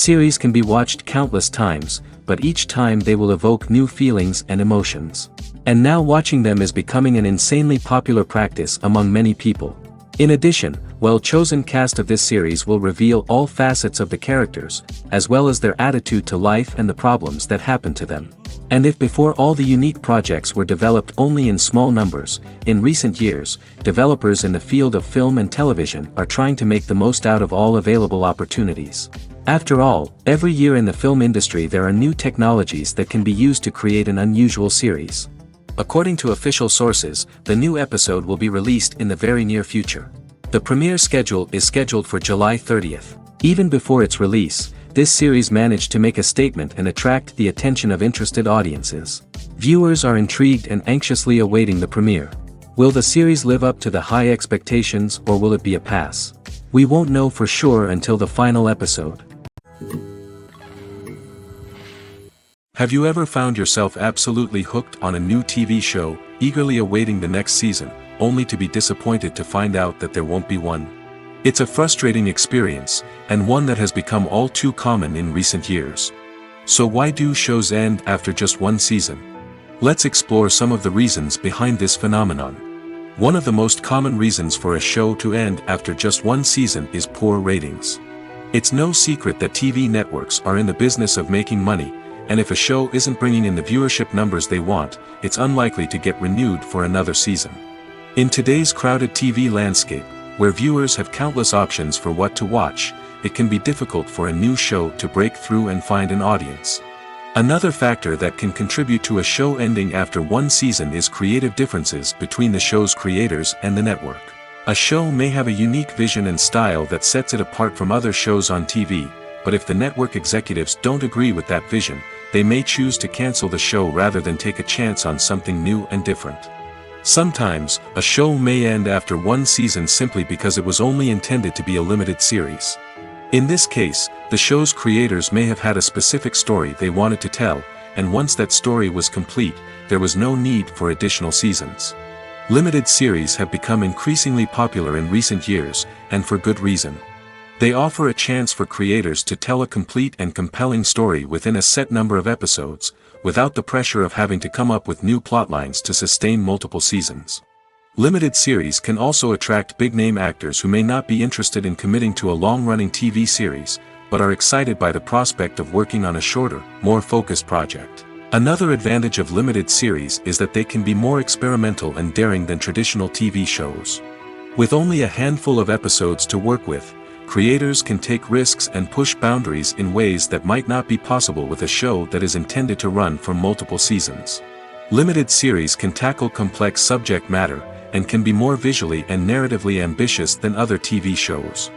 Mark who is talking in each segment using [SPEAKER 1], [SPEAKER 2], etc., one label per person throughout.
[SPEAKER 1] Series can be watched countless times, but each time they will evoke new feelings and emotions. And now watching them is becoming an insanely popular practice among many people. In addition, well-chosen cast of this series will reveal all facets of the characters, as well as their attitude to life and the problems that happen to them. And if before all the unique projects were developed only in small numbers, in recent years, developers in the field of film and television are trying to make the most out of all available opportunities. After all, every year in the film industry there are new technologies that can be used to create an unusual series. According to official sources, the new episode will be released in the very near future. The premiere schedule is scheduled for July 30th. Even before its release, this series managed to make a statement and attract the attention of interested audiences. Viewers are intrigued and anxiously awaiting the premiere. Will the series live up to the high expectations, or will it be a pass? We won't know for sure until the final episode.
[SPEAKER 2] Have you ever found yourself absolutely hooked on a new TV show, eagerly awaiting the next season, only to be disappointed to find out that there won't be one? It's a frustrating experience, and one that has become all too common in recent years. So why do shows end after just one season? Let's explore some of the reasons behind this phenomenon. One of the most common reasons for a show to end after just one season is poor ratings. It's no secret that TV networks are in the business of making money, and if a show isn't bringing in the viewership numbers they want, it's unlikely to get renewed for another season. In today's crowded TV landscape, where viewers have countless options for what to watch, it can be difficult for a new show to break through and find an audience. Another factor that can contribute to a show ending after one season is creative differences between the show's creators and the network. A show may have a unique vision and style that sets it apart from other shows on TV, but if the network executives don't agree with that vision, they may choose to cancel the show rather than take a chance on something new and different. Sometimes, a show may end after one season simply because it was only intended to be a limited series. In this case, the show's creators may have had a specific story they wanted to tell, and once that story was complete, there was no need for additional seasons. Limited series have become increasingly popular in recent years, and for good reason. They offer a chance for creators to tell a complete and compelling story within a set number of episodes, without the pressure of having to come up with new plotlines to sustain multiple seasons. Limited series can also attract big-name actors who may not be interested in committing to a long-running TV series, but are excited by the prospect of working on a shorter, more focused project. Another advantage of limited series is that they can be more experimental and daring than traditional TV shows. With only a handful of episodes to work with, creators can take risks and push boundaries in ways that might not be possible with a show that is intended to run for multiple seasons. Limited series can tackle complex subject matter, and can be more visually and narratively ambitious than other TV shows.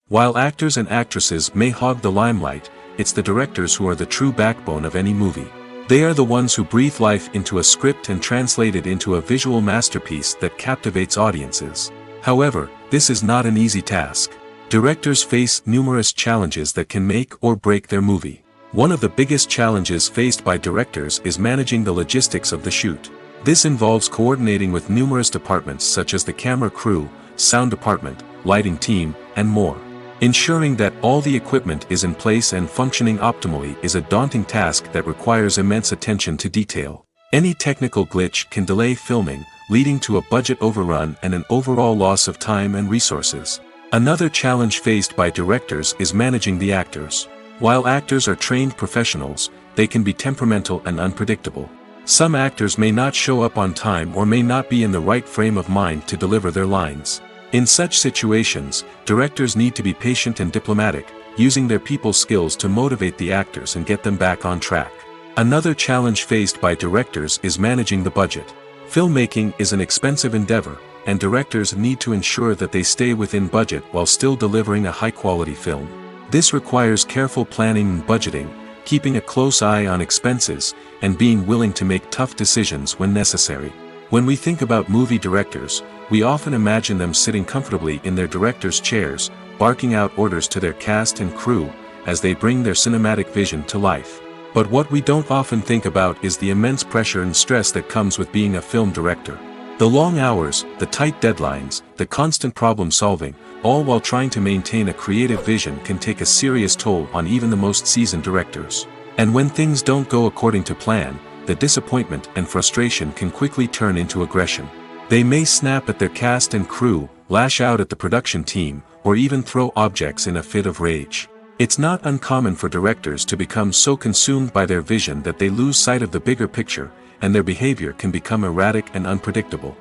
[SPEAKER 2] While actors and actresses may hog the limelight, it's the directors who are the true backbone of any movie. They are the ones who breathe life into a script and translate it into a visual masterpiece that captivates audiences. However, this is not an easy task. Directors face numerous challenges that can make or break their movie. One of the biggest challenges faced by directors is managing the logistics of the shoot. This involves coordinating with numerous departments such as the camera crew, sound department, lighting team, and more. Ensuring that all the equipment is in place and functioning optimally is a daunting task that requires immense attention to detail. Any technical glitch can delay filming, leading to a budget overrun and an overall loss of time and resources. Another challenge faced by directors is managing the actors. While actors are trained professionals, they can be temperamental and unpredictable. Some actors may not show up on time or may not be in the right frame of mind to deliver their lines. In such situations, directors need to be patient and diplomatic, using their people skills to motivate the actors and get them back on track. Another challenge faced by directors is managing the budget. Filmmaking is an expensive endeavor, and directors need to ensure that they stay within budget while still delivering a high-quality film. This requires careful planning and budgeting, keeping a close eye on expenses, and being willing to make tough decisions when necessary. When we think about movie directors, we often imagine them sitting comfortably in their director's chairs, barking out orders to their cast and crew, as they bring their cinematic vision to life. But what we don't often think about is the immense pressure and stress that comes with being a film director. The long hours, the tight deadlines, the constant problem solving, all while trying to maintain a creative vision can take a serious toll on even the most seasoned directors. And when things don't go according to plan, the disappointment and frustration can quickly turn into aggression. They may snap at their cast and crew, lash out at the production team, or even throw objects in a fit of rage. It's not uncommon for directors to become so consumed by their vision that they lose sight of the bigger picture, and their behavior can become erratic and unpredictable.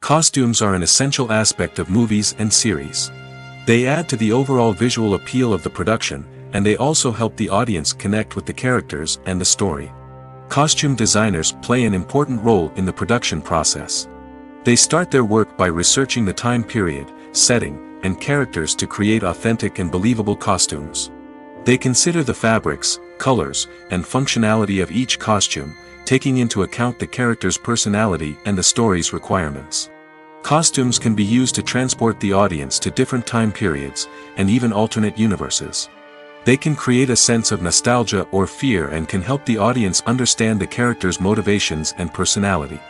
[SPEAKER 2] Costumes are an essential aspect of movies and series. They add to the overall visual appeal of the production, and they also help the audience connect with the characters and the story. Costume designers play an important role in the production process. They start their work by researching the time period, setting, and characters to create authentic and believable costumes. They consider the fabrics, colors, and functionality of each costume, taking into account the character's personality and the story's requirements. Costumes can be used to transport the audience to different time periods, and even alternate universes. They can create a sense of nostalgia or fear and can help the audience understand the character's motivations and personality.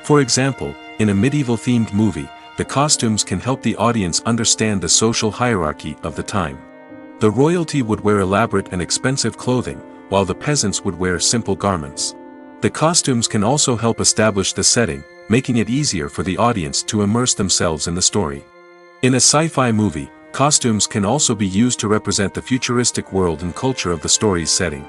[SPEAKER 2] For example, in a medieval-themed movie, the costumes can help the audience understand the social hierarchy of the time. The royalty would wear elaborate and expensive clothing, while the peasants would wear simple garments. The costumes can also help establish the setting, making it easier for the audience to immerse themselves in the story. In a sci-fi movie, costumes can also be used to represent the futuristic world and culture of the story's setting.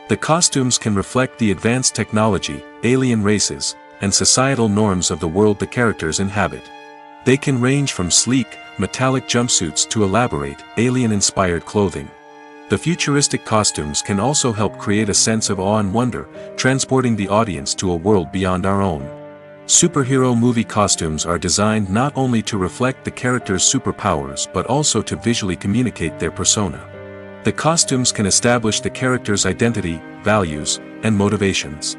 [SPEAKER 2] The costumes can reflect the advanced technology, alien races, and societal norms of the world the characters inhabit. They can range from sleek, metallic jumpsuits to elaborate, alien-inspired clothing. The futuristic costumes can also help create a sense of awe and wonder, transporting the audience to a world beyond our own. Superhero movie costumes are designed not only to reflect the character's superpowers but also to visually communicate their persona. The costumes can establish the character's identity, values, and motivations.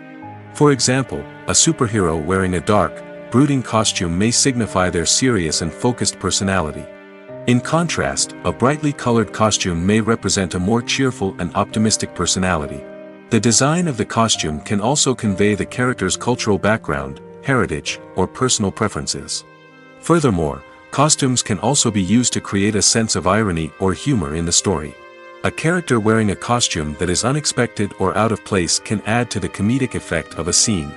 [SPEAKER 2] For example, a superhero wearing a dark, brooding costume may signify their serious and focused personality. In contrast, a brightly colored costume may represent a more cheerful and optimistic personality. The design of the costume can also convey the character's cultural background, heritage, or personal preferences. Furthermore, costumes can also be used to create a sense of irony or humor in the story. A character wearing a costume that is unexpected or out of place can add to the comedic effect of a scene.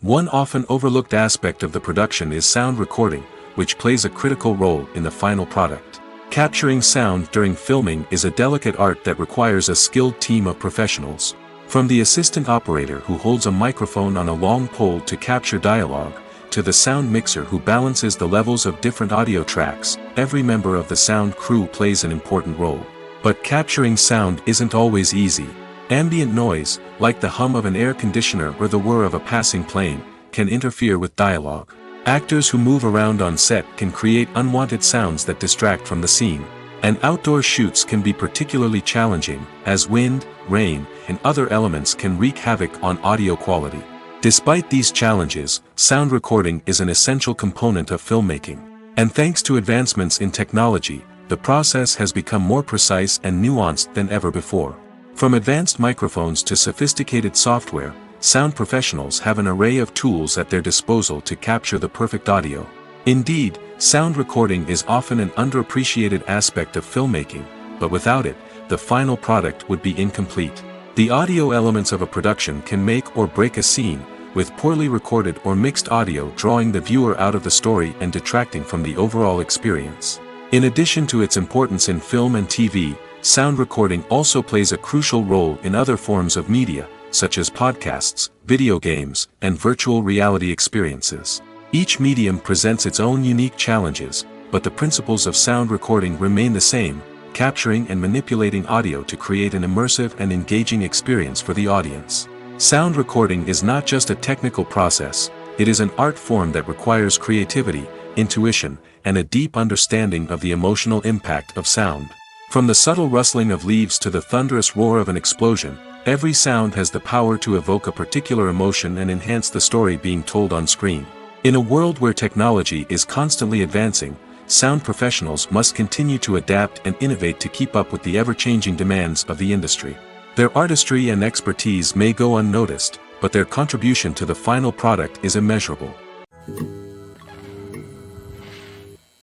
[SPEAKER 2] One often overlooked aspect of the production is sound recording, which plays a critical role in the final product. Capturing sound during filming is a delicate art that requires a skilled team of professionals. From the assistant operator who holds a microphone on a long pole to capture dialogue, to the sound mixer who balances the levels of different audio tracks, every member of the sound crew plays an important role. But capturing sound isn't always easy. Ambient noise, like the hum of an air conditioner or the whir of a passing plane, can interfere with dialogue. Actors who move around on set can create unwanted sounds that distract from the scene. And outdoor shoots can be particularly challenging, as wind, rain, and other elements can wreak havoc on audio quality. Despite these challenges, sound recording is an essential component of filmmaking. And thanks to advancements in technology, the process has become more precise and nuanced than ever before. From advanced microphones to sophisticated software, sound professionals have an array of tools at their disposal to capture the perfect audio. Indeed, sound recording is often an underappreciated aspect of filmmaking, but without it, the final product would be incomplete. The audio elements of a production can make or break a scene, with poorly recorded or mixed audio drawing the viewer out of the story and detracting from the overall experience. In addition to its importance in film and TV, sound recording also plays a crucial role in other forms of media, such as podcasts, video games, and virtual reality experiences. Each medium presents its own unique challenges, but the principles of sound recording remain the same, capturing and manipulating audio to create an immersive and engaging experience for the audience. Sound recording is not just a technical process, it is an art form that requires creativity, intuition, and a deep understanding of the emotional impact of sound. From the subtle rustling of leaves to the thunderous roar of an explosion, every sound has the power to evoke a particular emotion and enhance the story being told on screen. In a world where technology is constantly advancing, sound professionals must continue to adapt and innovate to keep up with the ever-changing demands of the industry. Their artistry and expertise may go unnoticed, but their contribution to the final product is immeasurable.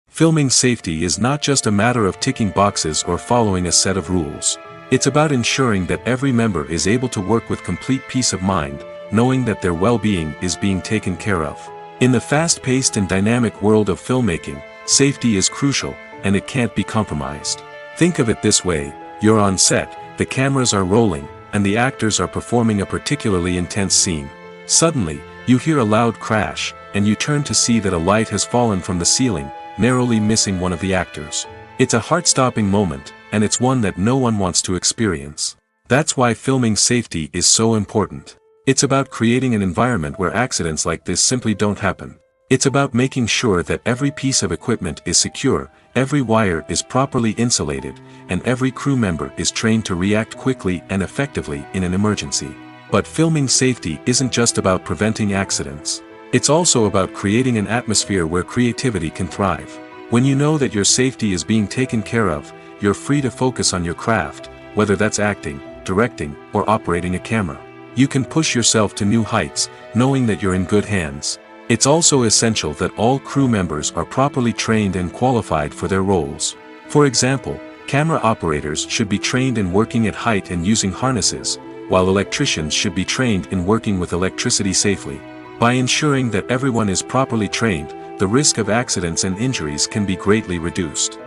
[SPEAKER 2] Filming safety is not just a matter of ticking boxes or following a set of rules. It's about ensuring that every member is able to work with complete peace of mind, knowing that their well-being is being taken care of. In the fast-paced and dynamic world of filmmaking, safety is crucial, and it can't be compromised. Think of it this way: you're on set, the cameras are rolling, and the actors are performing a particularly intense scene. Suddenly, you hear a loud crash, and you turn to see that a light has fallen from the ceiling, narrowly missing one of the actors. It's a heart-stopping moment, and it's one that no one wants to experience. That's why filming safety is so important. It's about creating an environment where accidents like this simply don't happen. It's about making sure that every piece of equipment is secure, every wire is properly insulated, and every crew member is trained to react quickly and effectively in an emergency. But filming safety isn't just about preventing accidents. It's also about creating an atmosphere where creativity can thrive. When you know that your safety is being taken care of, you're free to focus on your craft, whether that's acting, directing, or operating a camera. You can push yourself to new heights, knowing that you're in good hands. It's also essential that all crew members are properly trained and qualified for their roles. For example, camera operators should be trained in working at height and using harnesses, while electricians should be trained in working with electricity safely. By ensuring that everyone is properly trained, the risk of accidents and injuries can be greatly reduced.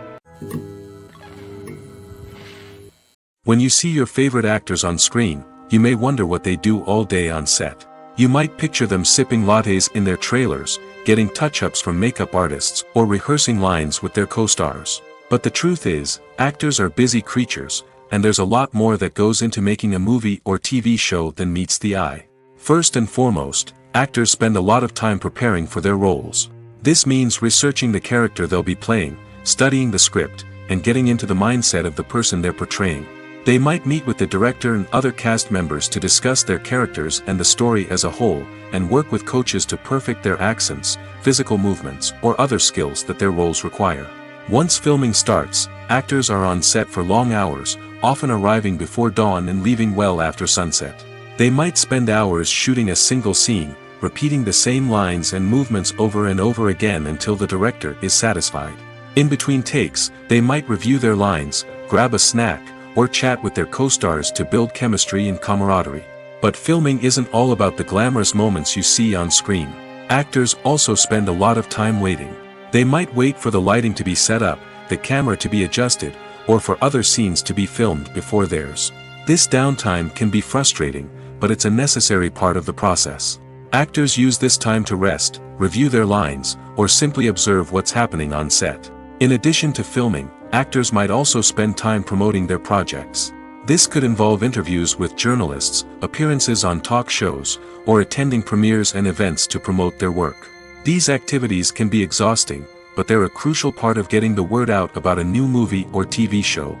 [SPEAKER 2] When you see your favorite actors on screen, you may wonder what they do all day on set. You might picture them sipping lattes in their trailers, getting touch-ups from makeup artists, or rehearsing lines with their co-stars. But the truth is, actors are busy creatures, and there's a lot more that goes into making a movie or TV show than meets the eye. First and foremost, actors spend a lot of time preparing for their roles. This means researching the character they'll be playing, studying the script, and getting into the mindset of the person they're portraying. They might meet with the director and other cast members to discuss their characters and the story as a whole, and work with coaches to perfect their accents, physical movements, or other skills that their roles require. Once filming starts, actors are on set for long hours, often arriving before dawn and leaving well after sunset. They might spend hours shooting a single scene, repeating the same lines and movements over and over again until the director is satisfied. In between takes, they might review their lines, grab a snack, or chat with their co-stars to build chemistry and camaraderie. But filming isn't all about the glamorous moments you see on screen. Actors also spend a lot of time waiting. They might wait for the lighting to be set up, the camera to be adjusted, or for other scenes to be filmed before theirs. This downtime can be frustrating, but it's a necessary part of the process. Actors use this time to rest, review their lines, or simply observe what's happening on set. In addition to filming, actors might also spend time promoting their projects. This could involve interviews with journalists, appearances on talk shows, or attending premieres and events to promote their work. These activities can be exhausting, but they're a crucial part of getting the word out about a new movie or TV show.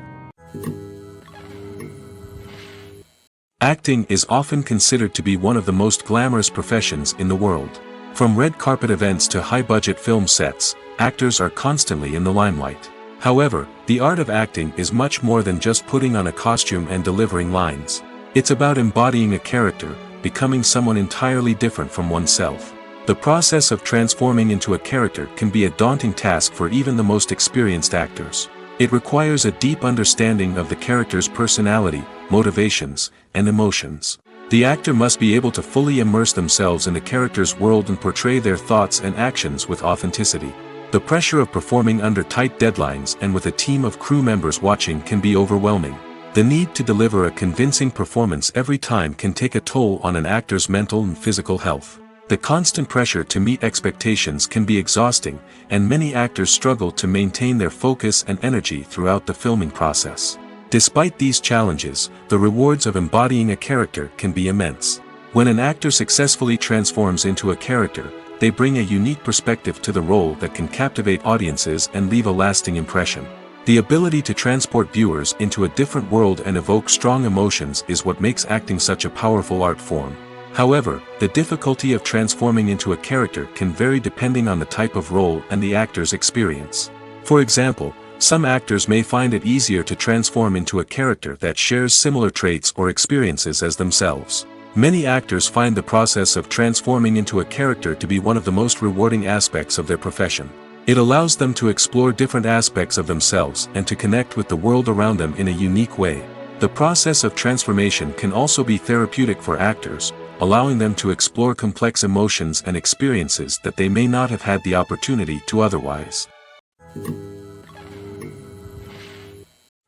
[SPEAKER 2] Acting is often considered to be one of the most glamorous professions in the world. From red carpet events to high-budget film sets, actors are constantly in the limelight. However, the art of acting is much more than just putting on a costume and delivering lines. It's about embodying a character, becoming someone entirely different from oneself. The process of transforming into a character can be a daunting task for even the most experienced actors. It requires a deep understanding of the character's personality, motivations, and emotions. The actor must be able to fully immerse themselves in the character's world and portray their thoughts and actions with authenticity. The pressure of performing under tight deadlines and with a team of crew members watching can be overwhelming. The need to deliver a convincing performance every time can take a toll on an actor's mental and physical health. The constant pressure to meet expectations can be exhausting, and many actors struggle to maintain their focus and energy throughout the filming process. Despite these challenges, the rewards of embodying a character can be immense. When an actor successfully transforms into a character, they bring a unique perspective to the role that can captivate audiences and leave a lasting impression. The ability to transport viewers into a different world and evoke strong emotions is what makes acting such a powerful art form. However, the difficulty of transforming into a character can vary depending on the type of role and the actor's experience. For example, Some actors may find it easier to transform into a character that shares similar traits or experiences as themselves. Many actors find the process of transforming into a character to be one of the most rewarding aspects of their profession. It allows them to explore different aspects of themselves and to connect with the world around them in a unique way. The process of transformation can also be therapeutic for actors, allowing them to explore complex emotions and experiences that they may not have had the opportunity to otherwise.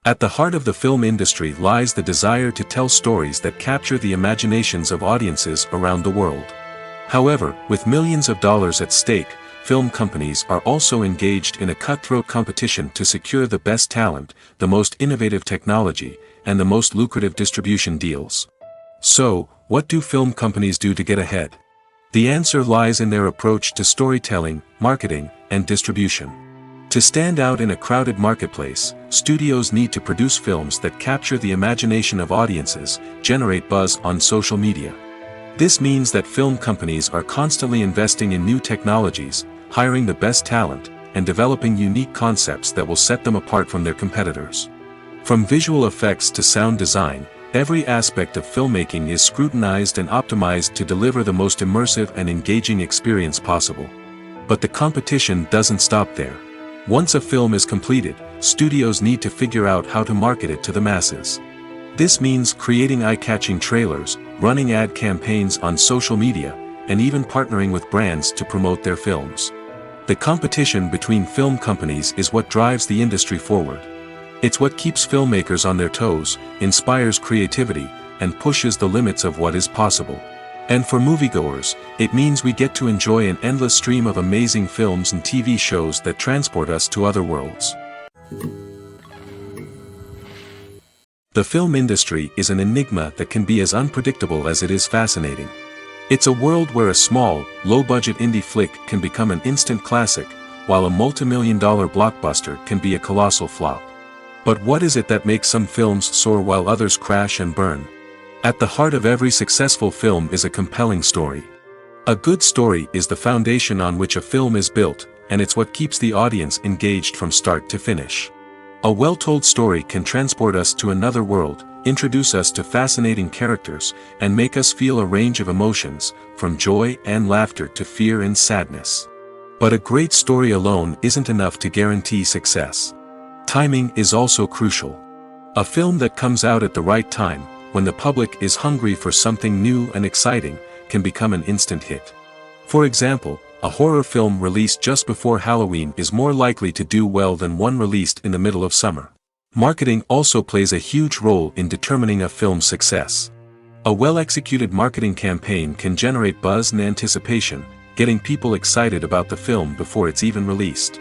[SPEAKER 2] At the heart of the film industry lies the desire to tell stories that capture the imaginations of audiences around the world. However, with millions of dollars at stake, film companies are also engaged in a cutthroat competition to secure the best talent, the most innovative technology, and the most lucrative distribution deals. So, what do film companies do to get ahead? The answer lies in their approach to storytelling, marketing, and distribution. To stand out in a crowded marketplace, studios need to produce films that capture the imagination of audiences, generate buzz on social media. This means that film companies are constantly investing in new technologies, hiring the best talent, and developing unique concepts that will set them apart from their competitors. From visual effects to sound design, every aspect of filmmaking is scrutinized and optimized to deliver the most immersive and engaging experience possible. But the competition doesn't stop there. Once a film is completed, studios need to figure out how to market it to the masses. This means creating eye-catching trailers, running ad campaigns on social media, and even partnering with brands to promote their films. The competition between film companies is what drives the industry forward. It's what keeps filmmakers on their toes, inspires creativity, and pushes the limits of what is possible. And for moviegoers, it means we get to enjoy an endless stream of amazing films and TV shows that transport us to other worlds. The film industry is an enigma that can be as unpredictable as it is fascinating. It's a world where a small, low-budget indie flick can become an instant classic, while a multi-million-dollar blockbuster can be a colossal flop. But what is it that makes some films soar while others crash and burn? At the heart of every successful film is a compelling story. A good story is the foundation on which a film is built, and it's what keeps the audience engaged from start to finish. A well-told story can transport us to another world, introduce us to fascinating characters, and make us feel a range of emotions, from joy and laughter to fear and sadness. But a great story alone isn't enough to guarantee success. Timing is also crucial. A film that comes out at the right time, when the public is hungry for something new and exciting, can become an instant hit. For example, a horror film released just before Halloween is more likely to do well than one released in the middle of summer. Marketing also plays a huge role in determining a film's success. A well-executed marketing campaign can generate buzz and anticipation, getting people excited about the film before it's even released.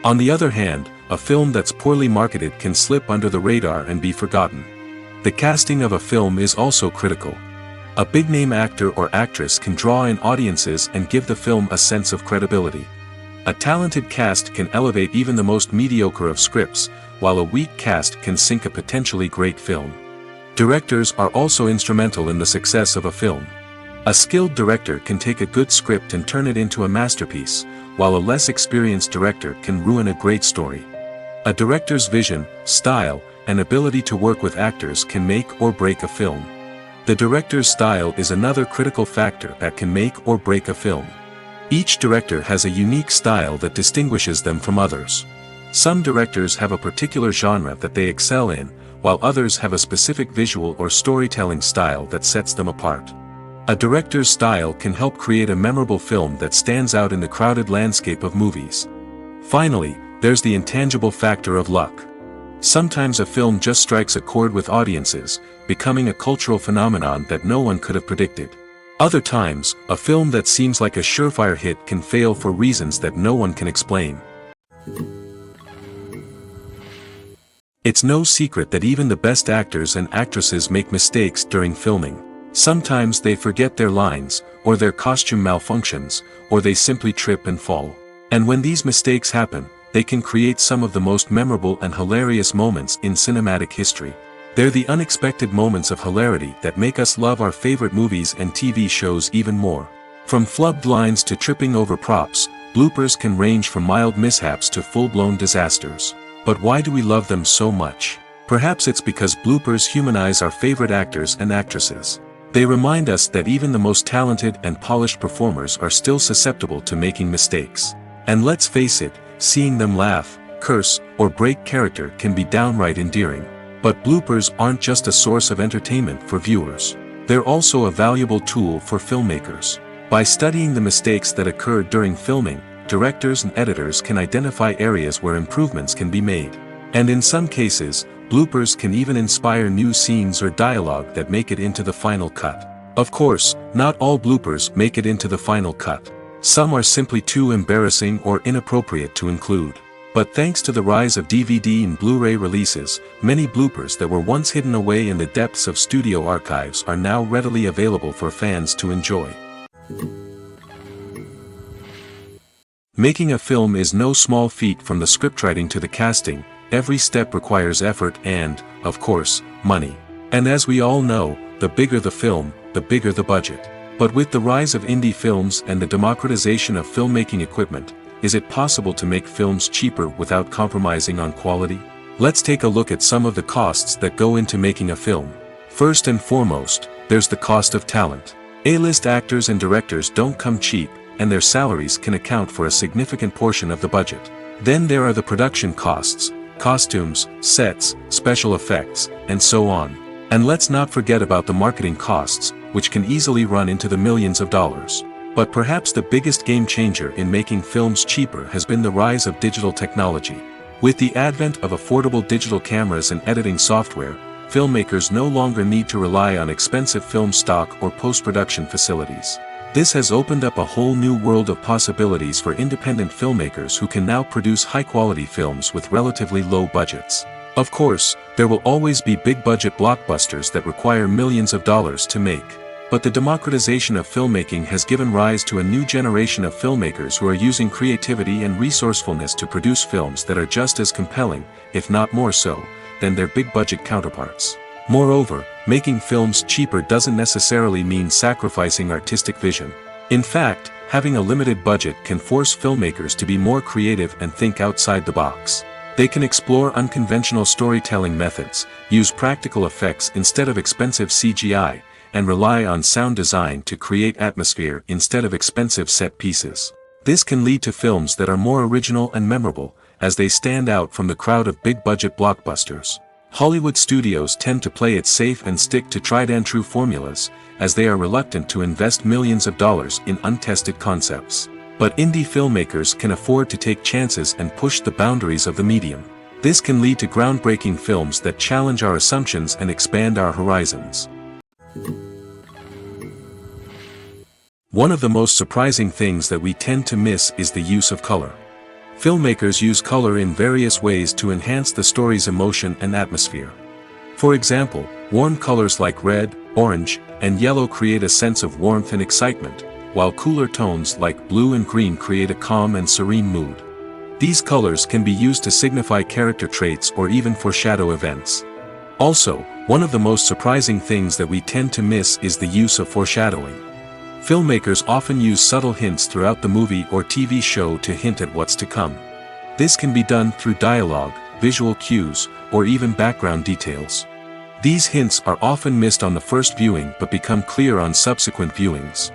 [SPEAKER 2] On the other hand, a film that's poorly marketed can slip under the radar and be forgotten. The casting of a film is also critical. A big-name actor or actress can draw in audiences and give the film a sense of credibility. A talented cast can elevate even the most mediocre of scripts, while a weak cast can sink a potentially great film. Directors are also instrumental in the success of a film. A skilled director can take a good script and turn it into a masterpiece, while a less experienced director can ruin a great story. A director's vision, style, and ability to work with actors can make or break a film. The director's style is another critical factor that can make or break a film. Each director has a unique style that distinguishes them from others. Some directors have a particular genre that they excel in, while others have a specific visual or storytelling style that sets them apart. A director's style can help create a memorable film that stands out in the crowded landscape of movies. Finally, there's the intangible factor of luck. Sometimes a film just strikes a chord with audiences, becoming a cultural phenomenon that no one could have predicted. Other times, a film that seems like a surefire hit can fail for reasons that no one can explain. It's no secret that even the best actors and actresses make mistakes during filming. Sometimes they forget their lines, or their costume malfunctions, or they simply trip and fall. And when these mistakes happen, they can create some of the most memorable and hilarious moments in cinematic history. They're the unexpected moments of hilarity that make us love our favorite movies and TV shows even more. From flubbed lines to tripping over props, bloopers can range from mild mishaps to full-blown disasters. But why do we love them so much? Perhaps it's because bloopers humanize our favorite actors and actresses. They remind us that even the most talented and polished performers are still susceptible to making mistakes. And let's face it, seeing them laugh, curse, or break character can be downright endearing. But bloopers aren't just a source of entertainment for viewers. They're also a valuable tool for filmmakers. By studying the mistakes that occurred during filming, directors and editors can identify areas where improvements can be made. And in some cases, bloopers can even inspire new scenes or dialogue that make it into the final cut. Of course, not all bloopers make it into the final cut. Some are simply too embarrassing or inappropriate to include. But thanks to the rise of DVD and Blu-ray releases, many bloopers that were once hidden away in the depths of studio archives are now readily available for fans to enjoy. Making a film is no small feat. From the scriptwriting to the casting, every step requires effort and, of course, money. And as we all know, the bigger the film, the bigger the budget. But with the rise of indie films and the democratization of filmmaking equipment, is it possible to make films cheaper without compromising on quality? Let's take a look at some of the costs that go into making a film. First and foremost, there's the cost of talent. A-list actors and directors don't come cheap, and their salaries can account for a significant portion of the budget. Then there are the production costs, costumes, sets, special effects, and so on. And let's not forget about the marketing costs, which can easily run into the millions of dollars. But perhaps the biggest game changer in making films cheaper has been the rise of digital technology. With the advent of affordable digital cameras and editing software, filmmakers no longer need to rely on expensive film stock or post-production facilities. This has opened up a whole new world of possibilities for independent filmmakers who can now produce high-quality films with relatively low budgets. Of course, there will always be big-budget blockbusters that require millions of dollars to make. But the democratization of filmmaking has given rise to a new generation of filmmakers who are using creativity and resourcefulness to produce films that are just as compelling, if not more so, than their big-budget counterparts. Moreover, making films cheaper doesn't necessarily mean sacrificing artistic vision. In fact, having a limited budget can force filmmakers to be more creative and think outside the box. They can explore unconventional storytelling methods, use practical effects instead of expensive CGI, and rely on sound design to create atmosphere instead of expensive set pieces. This can lead to films that are more original and memorable, as they stand out from the crowd of big-budget blockbusters. Hollywood studios tend to play it safe and stick to tried-and-true formulas, as they are reluctant to invest millions of dollars in untested concepts. But indie filmmakers can afford to take chances and push the boundaries of the medium. This can lead to groundbreaking films that challenge our assumptions and expand our horizons. One of the most surprising things that we tend to miss is the use of color. Filmmakers use color in various ways to enhance the story's emotion and atmosphere. For example, warm colors like red, orange, and yellow create a sense of warmth and excitement, while cooler tones like blue and green create a calm and serene mood. These colors can be used to signify character traits or even foreshadow events. Also, one of the most surprising things that we tend to miss is the use of foreshadowing. Filmmakers often use subtle hints throughout the movie or TV show to hint at what's to come. This can be done through dialogue, visual cues, or even background details. These hints are often missed on the first viewing but become clear on subsequent viewings.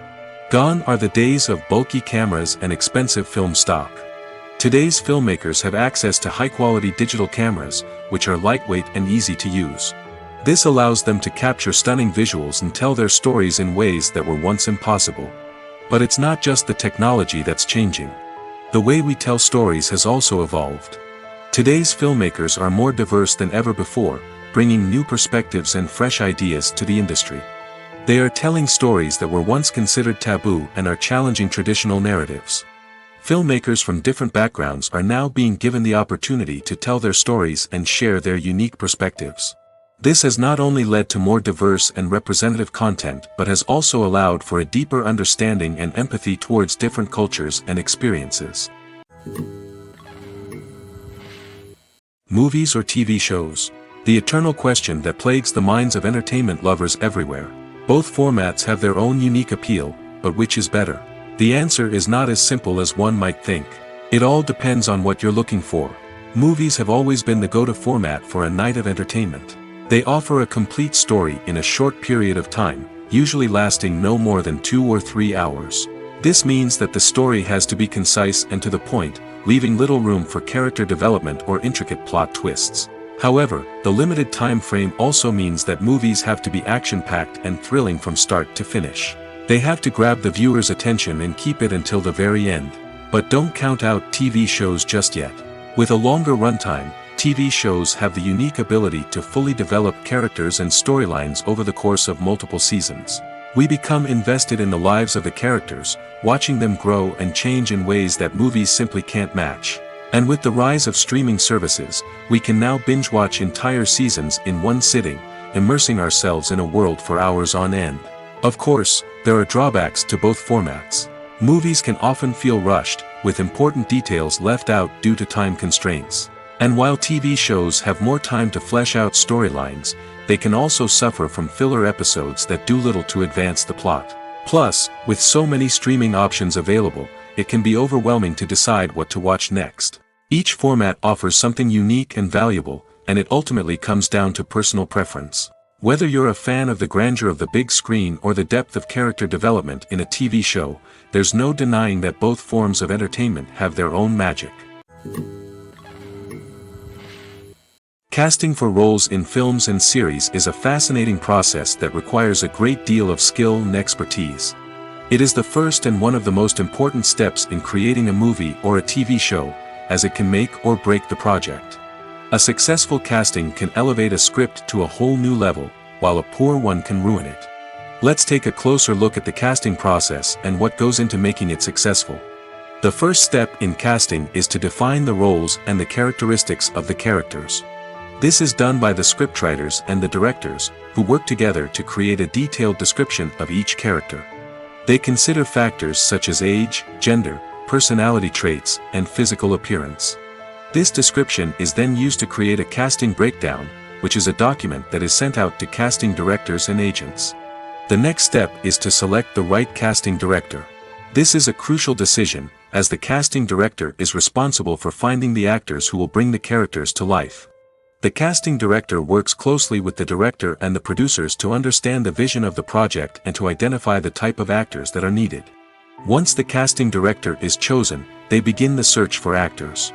[SPEAKER 2] Gone are the days of bulky cameras and expensive film stock. Today's filmmakers have access to high-quality digital cameras, which are lightweight and easy to use. This allows them to capture stunning visuals and tell their stories in ways that were once impossible. But it's not just the technology that's changing. The way we tell stories has also evolved. Today's filmmakers are more diverse than ever before, bringing new perspectives and fresh ideas to the industry. They are telling stories that were once considered taboo and are challenging traditional narratives. Filmmakers from different backgrounds are now being given the opportunity to tell their stories and share their unique perspectives. This has not only led to more diverse and representative content but has also allowed for a deeper understanding and empathy towards different cultures and experiences. Movies or TV shows? The eternal question that plagues the minds of entertainment lovers everywhere. Both formats have their own unique appeal, but which is better? The answer is not as simple as one might think. It all depends on what you're looking for. Movies have always been the go-to format for a night of entertainment. They offer a complete story in a short period of time, usually lasting no more than 2 or 3 hours. This means that the story has to be concise and to the point, leaving little room for character development or intricate plot twists. However, the limited time frame also means that movies have to be action-packed and thrilling from start to finish. They have to grab the viewer's attention and keep it until the very end. But don't count out TV shows just yet. With a longer runtime, TV shows have the unique ability to fully develop characters and storylines over the course of multiple seasons. We become invested in the lives of the characters, watching them grow and change in ways that movies simply can't match. And with the rise of streaming services, we can now binge-watch entire seasons in one sitting, immersing ourselves in a world for hours on end. Of course, there are drawbacks to both formats. Movies can often feel rushed, with important details left out due to time constraints. And while TV shows have more time to flesh out storylines, they can also suffer from filler episodes that do little to advance the plot. Plus, with so many streaming options available, it can be overwhelming to decide what to watch next. Each format offers something unique and valuable, and it ultimately comes down to personal preference. Whether you're a fan of the grandeur of the big screen or the depth of character development in a TV show, there's no denying that both forms of entertainment have their own magic. Casting for roles in films and series is a fascinating process that requires a great deal of skill and expertise. It is the first and one of the most important steps in creating a movie or a TV show, as it can make or break the project. A successful casting can elevate a script to a whole new level, while a poor one can ruin it. Let's take a closer look at the casting process and what goes into making it successful. The first step in casting is to define the roles and the characteristics of the characters. This is done by the scriptwriters and the directors, who work together to create a detailed description of each character. They consider factors such as age, gender, personality traits, and physical appearance. This description is then used to create a casting breakdown, which is a document that is sent out to casting directors and agents. The next step is to select the right casting director. This is a crucial decision, as the casting director is responsible for finding the actors who will bring the characters to life. The casting director works closely with the director and the producers to understand the vision of the project and to identify the type of actors that are needed. Once the casting director is chosen, they begin the search for actors.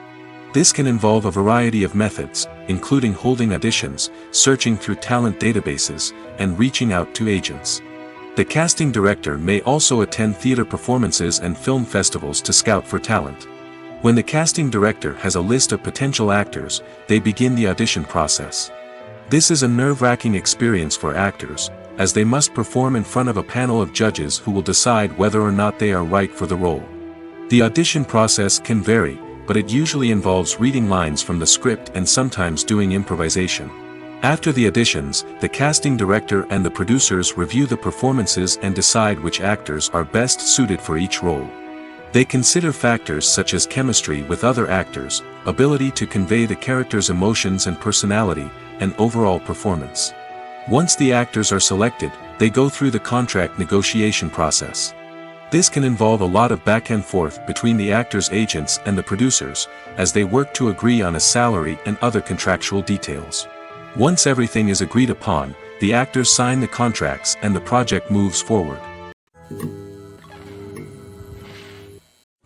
[SPEAKER 2] This can involve a variety of methods, including holding auditions, searching through talent databases, and reaching out to agents. The casting director may also attend theater performances and film festivals to scout for talent. When the casting director has a list of potential actors, they begin the audition process. This is a nerve-wracking experience for actors, as they must perform in front of a panel of judges who will decide whether or not they are right for the role. The audition process can vary, but it usually involves reading lines from the script and sometimes doing improvisation. After the auditions, the casting director and the producers review the performances and decide which actors are best suited for each role. They consider factors such as chemistry with other actors, ability to convey the character's emotions and personality, and overall performance. Once the actors are selected, they go through the contract negotiation process. This can involve a lot of back and forth between the actors' agents and the producers, as they work to agree on a salary and other contractual details. Once everything is agreed upon, the actors sign the contracts and the project moves forward.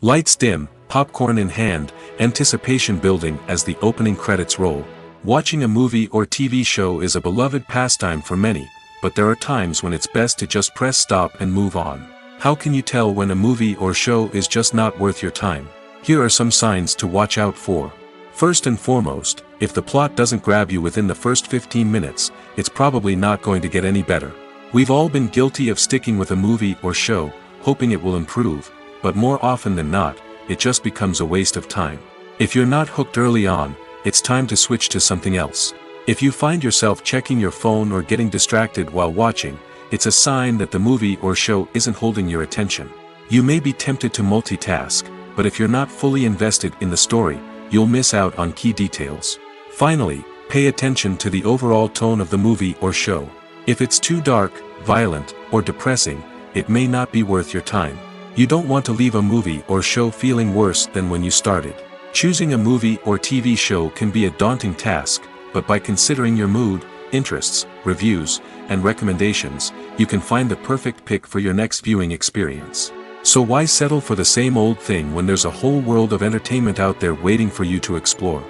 [SPEAKER 2] Lights dim, popcorn in hand, anticipation building as the opening credits roll. Watching a movie or TV show is a beloved pastime for many, but there are times when it's best to just press stop and move on. How can you tell when a movie or show is just not worth your time? Here are some signs to watch out for. First and foremost, if the plot doesn't grab you within the first 15 minutes, it's probably not going to get any better. We've all been guilty of sticking with a movie or show, hoping it will improve, but more often than not, it just becomes a waste of time. If you're not hooked early on, it's time to switch to something else. If you find yourself checking your phone or getting distracted while watching, it's a sign that the movie or show isn't holding your attention. You may be tempted to multitask, but if you're not fully invested in the story, you'll miss out on key details. Finally, pay attention to the overall tone of the movie or show. If it's too dark, violent, or depressing, it may not be worth your time. You don't want to leave a movie or show feeling worse than when you started. Choosing a movie or TV show can be a daunting task, but by considering your mood, interests, reviews, and recommendations, you can find the perfect pick for your next viewing experience. So why settle for the same old thing when there's a whole world of entertainment out there waiting for you to explore?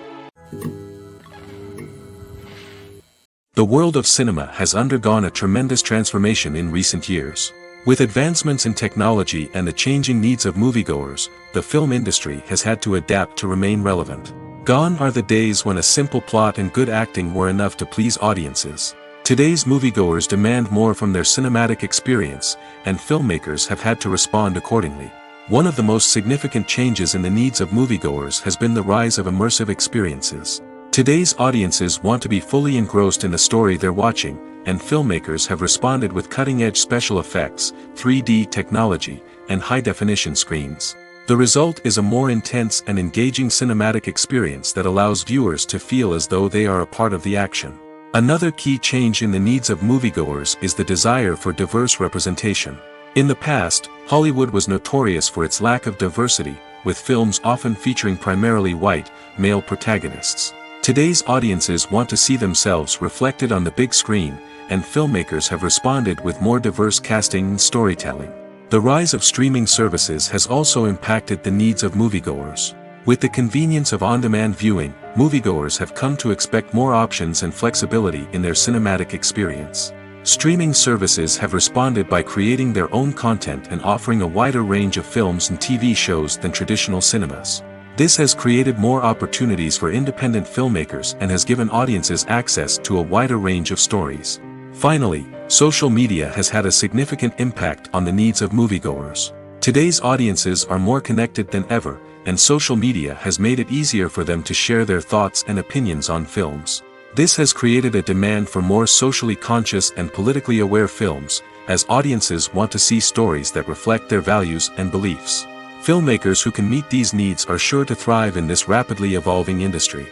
[SPEAKER 2] The world of cinema has undergone a tremendous transformation in recent years. With advancements in technology and the changing needs of moviegoers, the film industry has had to adapt to remain relevant. Gone are the days when a simple plot and good acting were enough to please audiences. Today's moviegoers demand more from their cinematic experience, and filmmakers have had to respond accordingly. One of the most significant changes in the needs of moviegoers has been the rise of immersive experiences. Today's audiences want to be fully engrossed in the story they're watching, and filmmakers have responded with cutting-edge special effects, 3D technology, and high-definition screens. The result is a more intense and engaging cinematic experience that allows viewers to feel as though they are a part of the action. Another key change in the needs of moviegoers is the desire for diverse representation. In the past, Hollywood was notorious for its lack of diversity, with films often featuring primarily white, male protagonists. Today's audiences want to see themselves reflected on the big screen, and filmmakers have responded with more diverse casting and storytelling. The rise of streaming services has also impacted the needs of moviegoers. With the convenience of on-demand viewing, moviegoers have come to expect more options and flexibility in their cinematic experience. Streaming services have responded by creating their own content and offering a wider range of films and TV shows than traditional cinemas. This has created more opportunities for independent filmmakers and has given audiences access to a wider range of stories. Finally, social media has had a significant impact on the needs of moviegoers. Today's audiences are more connected than ever, and social media has made it easier for them to share their thoughts and opinions on films. This has created a demand for more socially conscious and politically aware films, as audiences want to see stories that reflect their values and beliefs. Filmmakers who can meet these needs are sure to thrive in this rapidly evolving industry.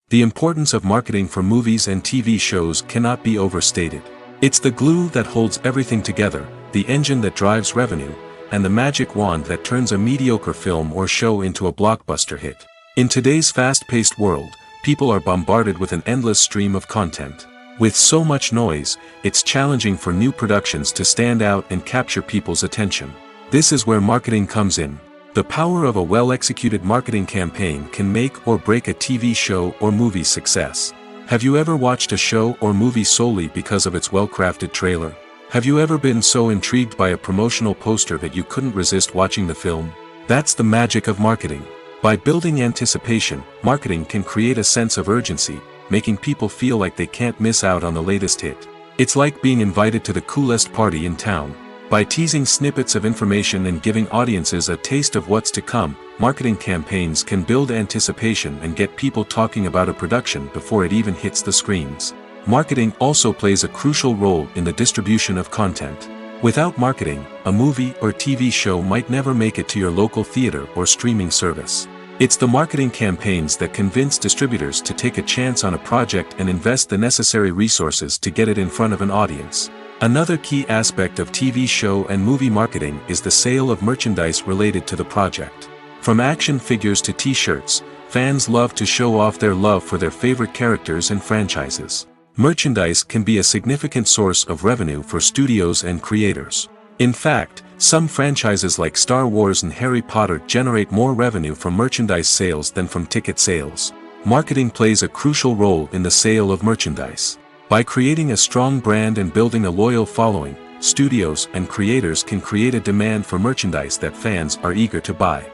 [SPEAKER 2] The importance of marketing for movies and TV shows cannot be overstated. It's the glue that holds everything together, the engine that drives revenue, and the magic wand that turns a mediocre film or show into a blockbuster hit. In today's fast-paced world, people are bombarded with an endless stream of content. With so much noise, it's challenging for new productions to stand out and capture people's attention. This is where marketing comes in. The power of a well-executed marketing campaign can make or break a TV show or movie's success. Have you ever watched a show or movie solely because of its well-crafted trailer? Have you ever been so intrigued by a promotional poster that you couldn't resist watching the film? That's the magic of marketing. By building anticipation, marketing can create a sense of urgency, making people feel like they can't miss out on the latest hit. It's like being invited to the coolest party in town. By teasing snippets of information and giving audiences a taste of what's to come, marketing campaigns can build anticipation and get people talking about a production before it even hits the screens. Marketing also plays a crucial role in the distribution of content. Without marketing, a movie or TV show might never make it to your local theater or streaming service. It's the marketing campaigns that convince distributors to take a chance on a project and invest the necessary resources to get it in front of an audience. Another key aspect of TV show and movie marketing is the sale of merchandise related to the project. From action figures to t-shirts, fans love to show off their love for their favorite characters and franchises. Merchandise can be a significant source of revenue for studios and creators. In fact, some franchises like Star Wars and Harry Potter generate more revenue from merchandise sales than from ticket sales. Marketing plays a crucial role in the sale of merchandise. By creating a strong brand and building a loyal following, studios and creators can create a demand for merchandise that fans are eager to buy.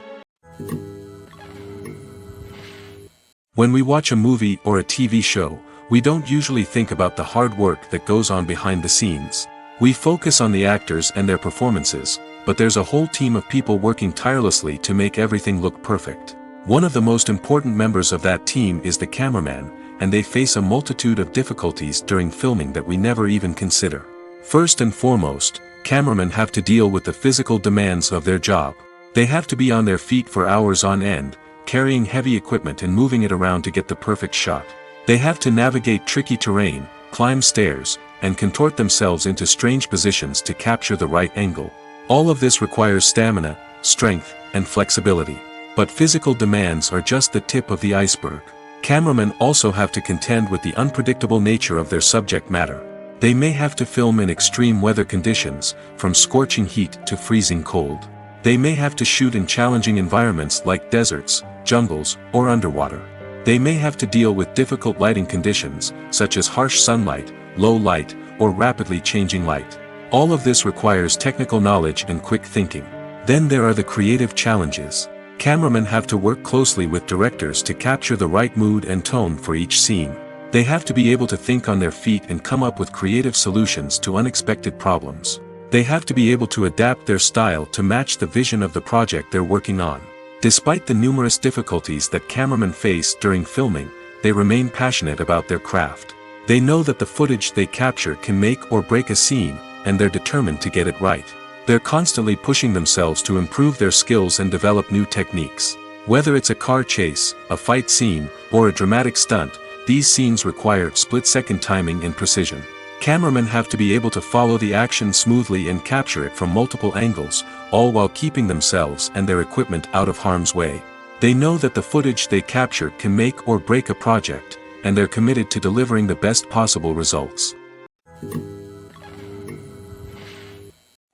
[SPEAKER 2] When we watch a movie or a TV show, we don't usually think about the hard work that goes on behind the scenes. We focus on the actors and their performances, but there's a whole team of people working tirelessly to make everything look perfect. One of the most important members of that team is the cameraman, and they face a multitude of difficulties during filming that we never even consider. First and foremost, cameramen have to deal with the physical demands of their job. They have to be on their feet for hours on end, carrying heavy equipment and moving it around to get the perfect shot. They have to navigate tricky terrain, climb stairs, and contort themselves into strange positions to capture the right angle. All of this requires stamina, strength, and flexibility. But physical demands are just the tip of the iceberg. Cameramen also have to contend with the unpredictable nature of their subject matter. They may have to film in extreme weather conditions, from scorching heat to freezing cold. They may have to shoot in challenging environments like deserts, jungles, or underwater. They may have to deal with difficult lighting conditions, such as harsh sunlight, low light, or rapidly changing light. All of this requires technical knowledge and quick thinking. Then there are the creative challenges. Cameramen have to work closely with directors to capture the right mood and tone for each scene. They have to be able to think on their feet and come up with creative solutions to unexpected problems. They have to be able to adapt their style to match the vision of the project they're working on. Despite the numerous difficulties that cameramen face during filming, they remain passionate about their craft. They know that the footage they capture can make or break a scene, and they're determined to get it right. They're constantly pushing themselves to improve their skills and develop new techniques. Whether it's a car chase, a fight scene, or a dramatic stunt, these scenes require split-second timing and precision. Cameramen have to be able to follow the action smoothly and capture it from multiple angles, all while keeping themselves and their equipment out of harm's way. They know that the footage they capture can make or break a project, and they're committed to delivering the best possible results.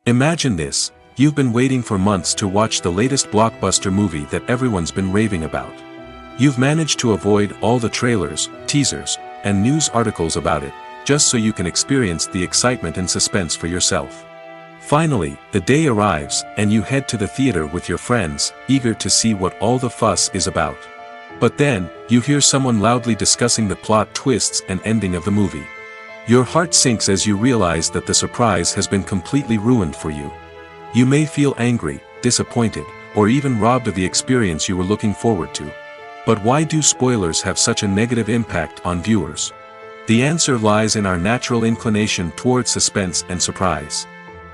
[SPEAKER 2] Imagine this: you've been waiting for months to watch the latest blockbuster movie that everyone's been raving about. You've managed to avoid all the trailers, teasers, and news articles about it, just so you can experience the excitement and suspense for yourself. Finally, the day arrives, and you head to the theater with your friends, eager to see what all the fuss is about. But then, you hear someone loudly discussing the plot twists and ending of the movie. Your heart sinks as you realize that the surprise has been completely ruined for you. You may feel angry, disappointed, or even robbed of the experience you were looking forward to. But why do spoilers have such a negative impact on viewers? The answer lies in our natural inclination towards suspense and surprise.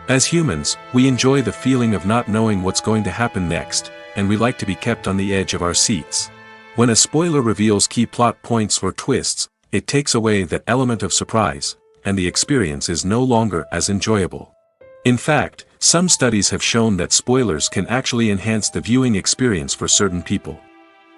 [SPEAKER 2] As humans, we enjoy the feeling of not knowing what's going to happen next, and we like to be kept on the edge of our seats. When a spoiler reveals key plot points or twists, it takes away that element of surprise, and the experience is no longer as enjoyable. In fact, some studies have shown that spoilers can actually enhance the viewing experience for certain people.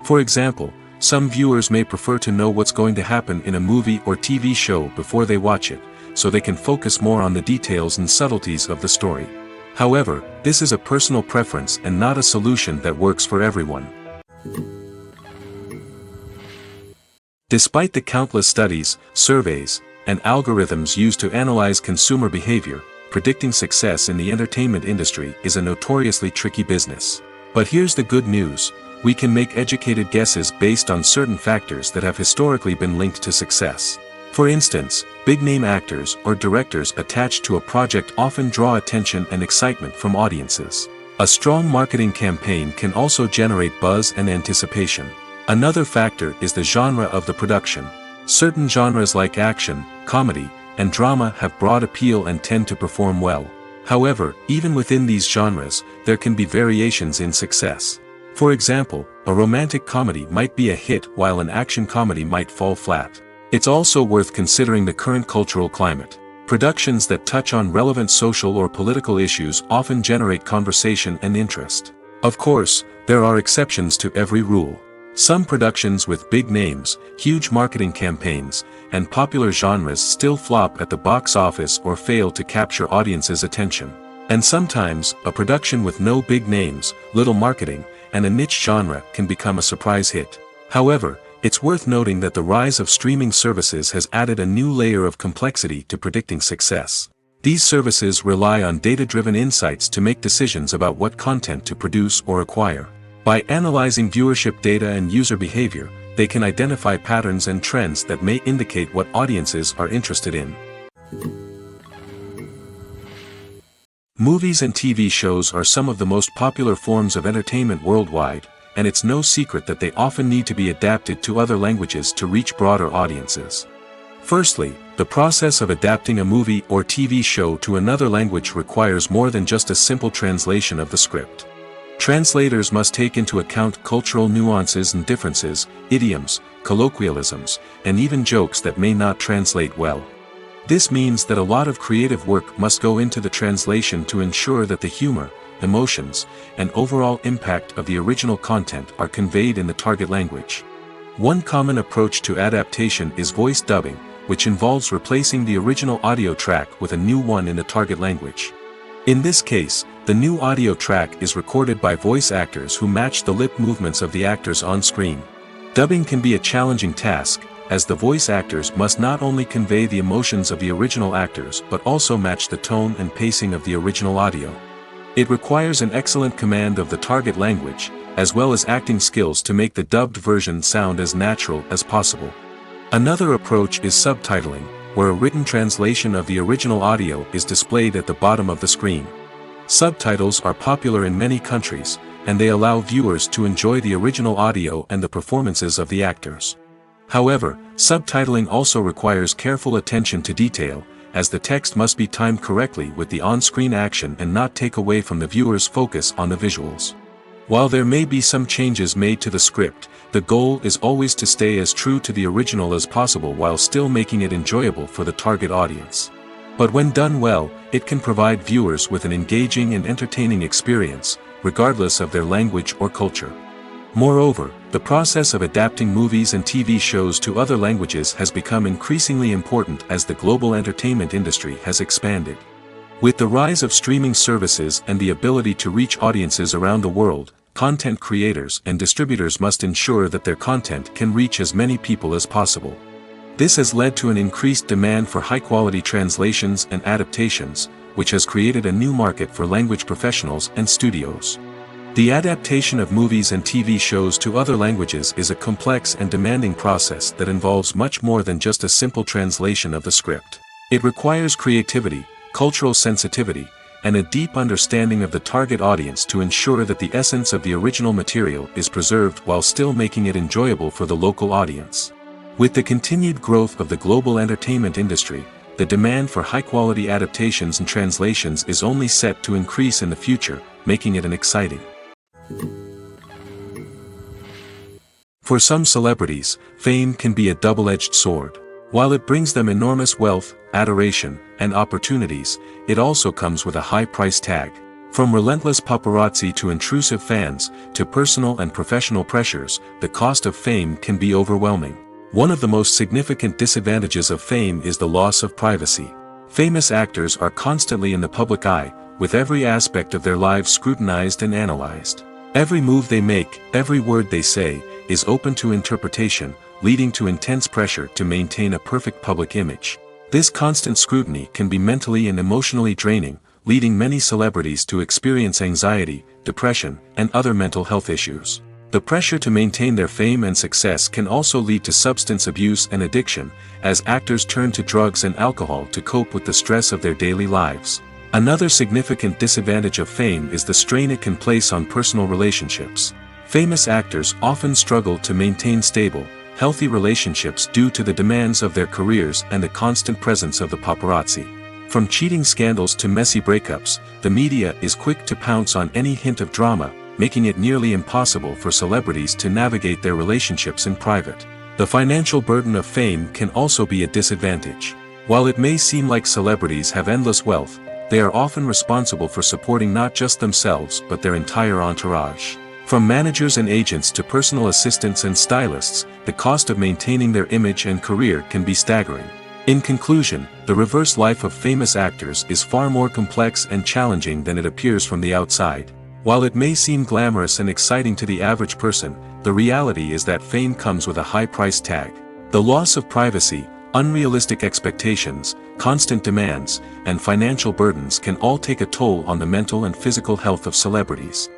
[SPEAKER 2] For example, some viewers may prefer to know what's going to happen in a movie or TV show before they watch it, so they can focus more on the details and subtleties of the story. However, this is a personal preference and not a solution that works for everyone. Despite the countless studies, surveys, and algorithms used to analyze consumer behavior, predicting success in the entertainment industry is a notoriously tricky business. But here's the good news: we can make educated guesses based on certain factors that have historically been linked to success. For instance, big-name actors or directors attached to a project often draw attention and excitement from audiences. A strong marketing campaign can also generate buzz and anticipation. Another factor is the genre of the production. Certain genres like action, comedy, and drama have broad appeal and tend to perform well. However, even within these genres, there can be variations in success. For example, a romantic comedy might be a hit while an action comedy might fall flat. It's also worth considering the current cultural climate. Productions that touch on relevant social or political issues often generate conversation and interest. Of course, there are exceptions to every rule. Some productions with big names, huge marketing campaigns, and popular genres still flop at the box office or fail to capture audiences' attention. And sometimes, a production with no big names, little marketing, and a niche genre can become a surprise hit. However, it's worth noting that the rise of streaming services has added a new layer of complexity to predicting success. These services rely on data-driven insights to make decisions about what content to produce or acquire. By analyzing viewership data and user behavior, they can identify patterns and trends that may indicate what audiences are interested in. Movies and TV shows are some of the most popular forms of entertainment worldwide, and it's no secret that they often need to be adapted to other languages to reach broader audiences. Firstly, the process of adapting a movie or TV show to another language requires more than just a simple translation of the script. Translators must take into account cultural nuances and differences, idioms, colloquialisms, and even jokes that may not translate well. This means that a lot of creative work must go into the translation to ensure that the humor, emotions, and overall impact of the original content are conveyed in the target language. One common approach to adaptation is voice dubbing, which involves replacing the original audio track with a new one in the target language. In this case, the new audio track is recorded by voice actors who match the lip movements of the actors on screen. Dubbing can be a challenging task, as the voice actors must not only convey the emotions of the original actors but also match the tone and pacing of the original audio. It requires an excellent command of the target language, as well as acting skills to make the dubbed version sound as natural as possible. Another approach is subtitling, where a written translation of the original audio is displayed at the bottom of the screen. Subtitles are popular in many countries, and they allow viewers to enjoy the original audio and the performances of the actors. However, subtitling also requires careful attention to detail, as the text must be timed correctly with the on-screen action and not take away from the viewer's focus on the visuals. While there may be some changes made to the script, the goal is always to stay as true to the original as possible while still making it enjoyable for the target audience. But when done well, it can provide viewers with an engaging and entertaining experience, regardless of their language or culture. Moreover, the process of adapting movies and TV shows to other languages has become increasingly important as the global entertainment industry has expanded. With the rise of streaming services and the ability to reach audiences around the world, content creators and distributors must ensure that their content can reach as many people as possible. This has led to an increased demand for high-quality translations and adaptations, which has created a new market for language professionals and studios. The adaptation of movies and TV shows to other languages is a complex and demanding process that involves much more than just a simple translation of the script. It requires creativity, cultural sensitivity, and a deep understanding of the target audience to ensure that the essence of the original material is preserved while still making it enjoyable for the local audience. With the continued growth of the global entertainment industry, the demand for high-quality adaptations and translations is only set to increase in the future, making it an exciting. For some celebrities, fame can be a double-edged sword. While it brings them enormous wealth, adoration, and opportunities, it also comes with a high price tag. From relentless paparazzi to intrusive fans, to personal and professional pressures, the cost of fame can be overwhelming. One of the most significant disadvantages of fame is the loss of privacy. Famous actors are constantly in the public eye, with every aspect of their lives scrutinized and analyzed. Every move they make, every word they say, is open to interpretation, leading to intense pressure to maintain a perfect public image. This constant scrutiny can be mentally and emotionally draining, leading many celebrities to experience anxiety, depression, and other mental health issues. The pressure to maintain their fame and success can also lead to substance abuse and addiction, as actors turn to drugs and alcohol to cope with the stress of their daily lives. Another significant disadvantage of fame is the strain it can place on personal relationships. Famous actors often struggle to maintain stable, healthy relationships due to the demands of their careers and the constant presence of the paparazzi. From cheating scandals to messy breakups, the media is quick to pounce on any hint of drama, making it nearly impossible for celebrities to navigate their relationships in private. The financial burden of fame can also be a disadvantage. While it may seem like celebrities have endless wealth, they are often responsible for supporting not just themselves but their entire entourage. From managers and agents to personal assistants and stylists, the cost of maintaining their image and career can be staggering. In conclusion, the reverse life of famous actors is far more complex and challenging than it appears from the outside. While it may seem glamorous and exciting to the average person, the reality is that fame comes with a high price tag. The loss of privacy, unrealistic expectations, constant demands, and financial burdens can all take a toll on the mental and physical health of celebrities.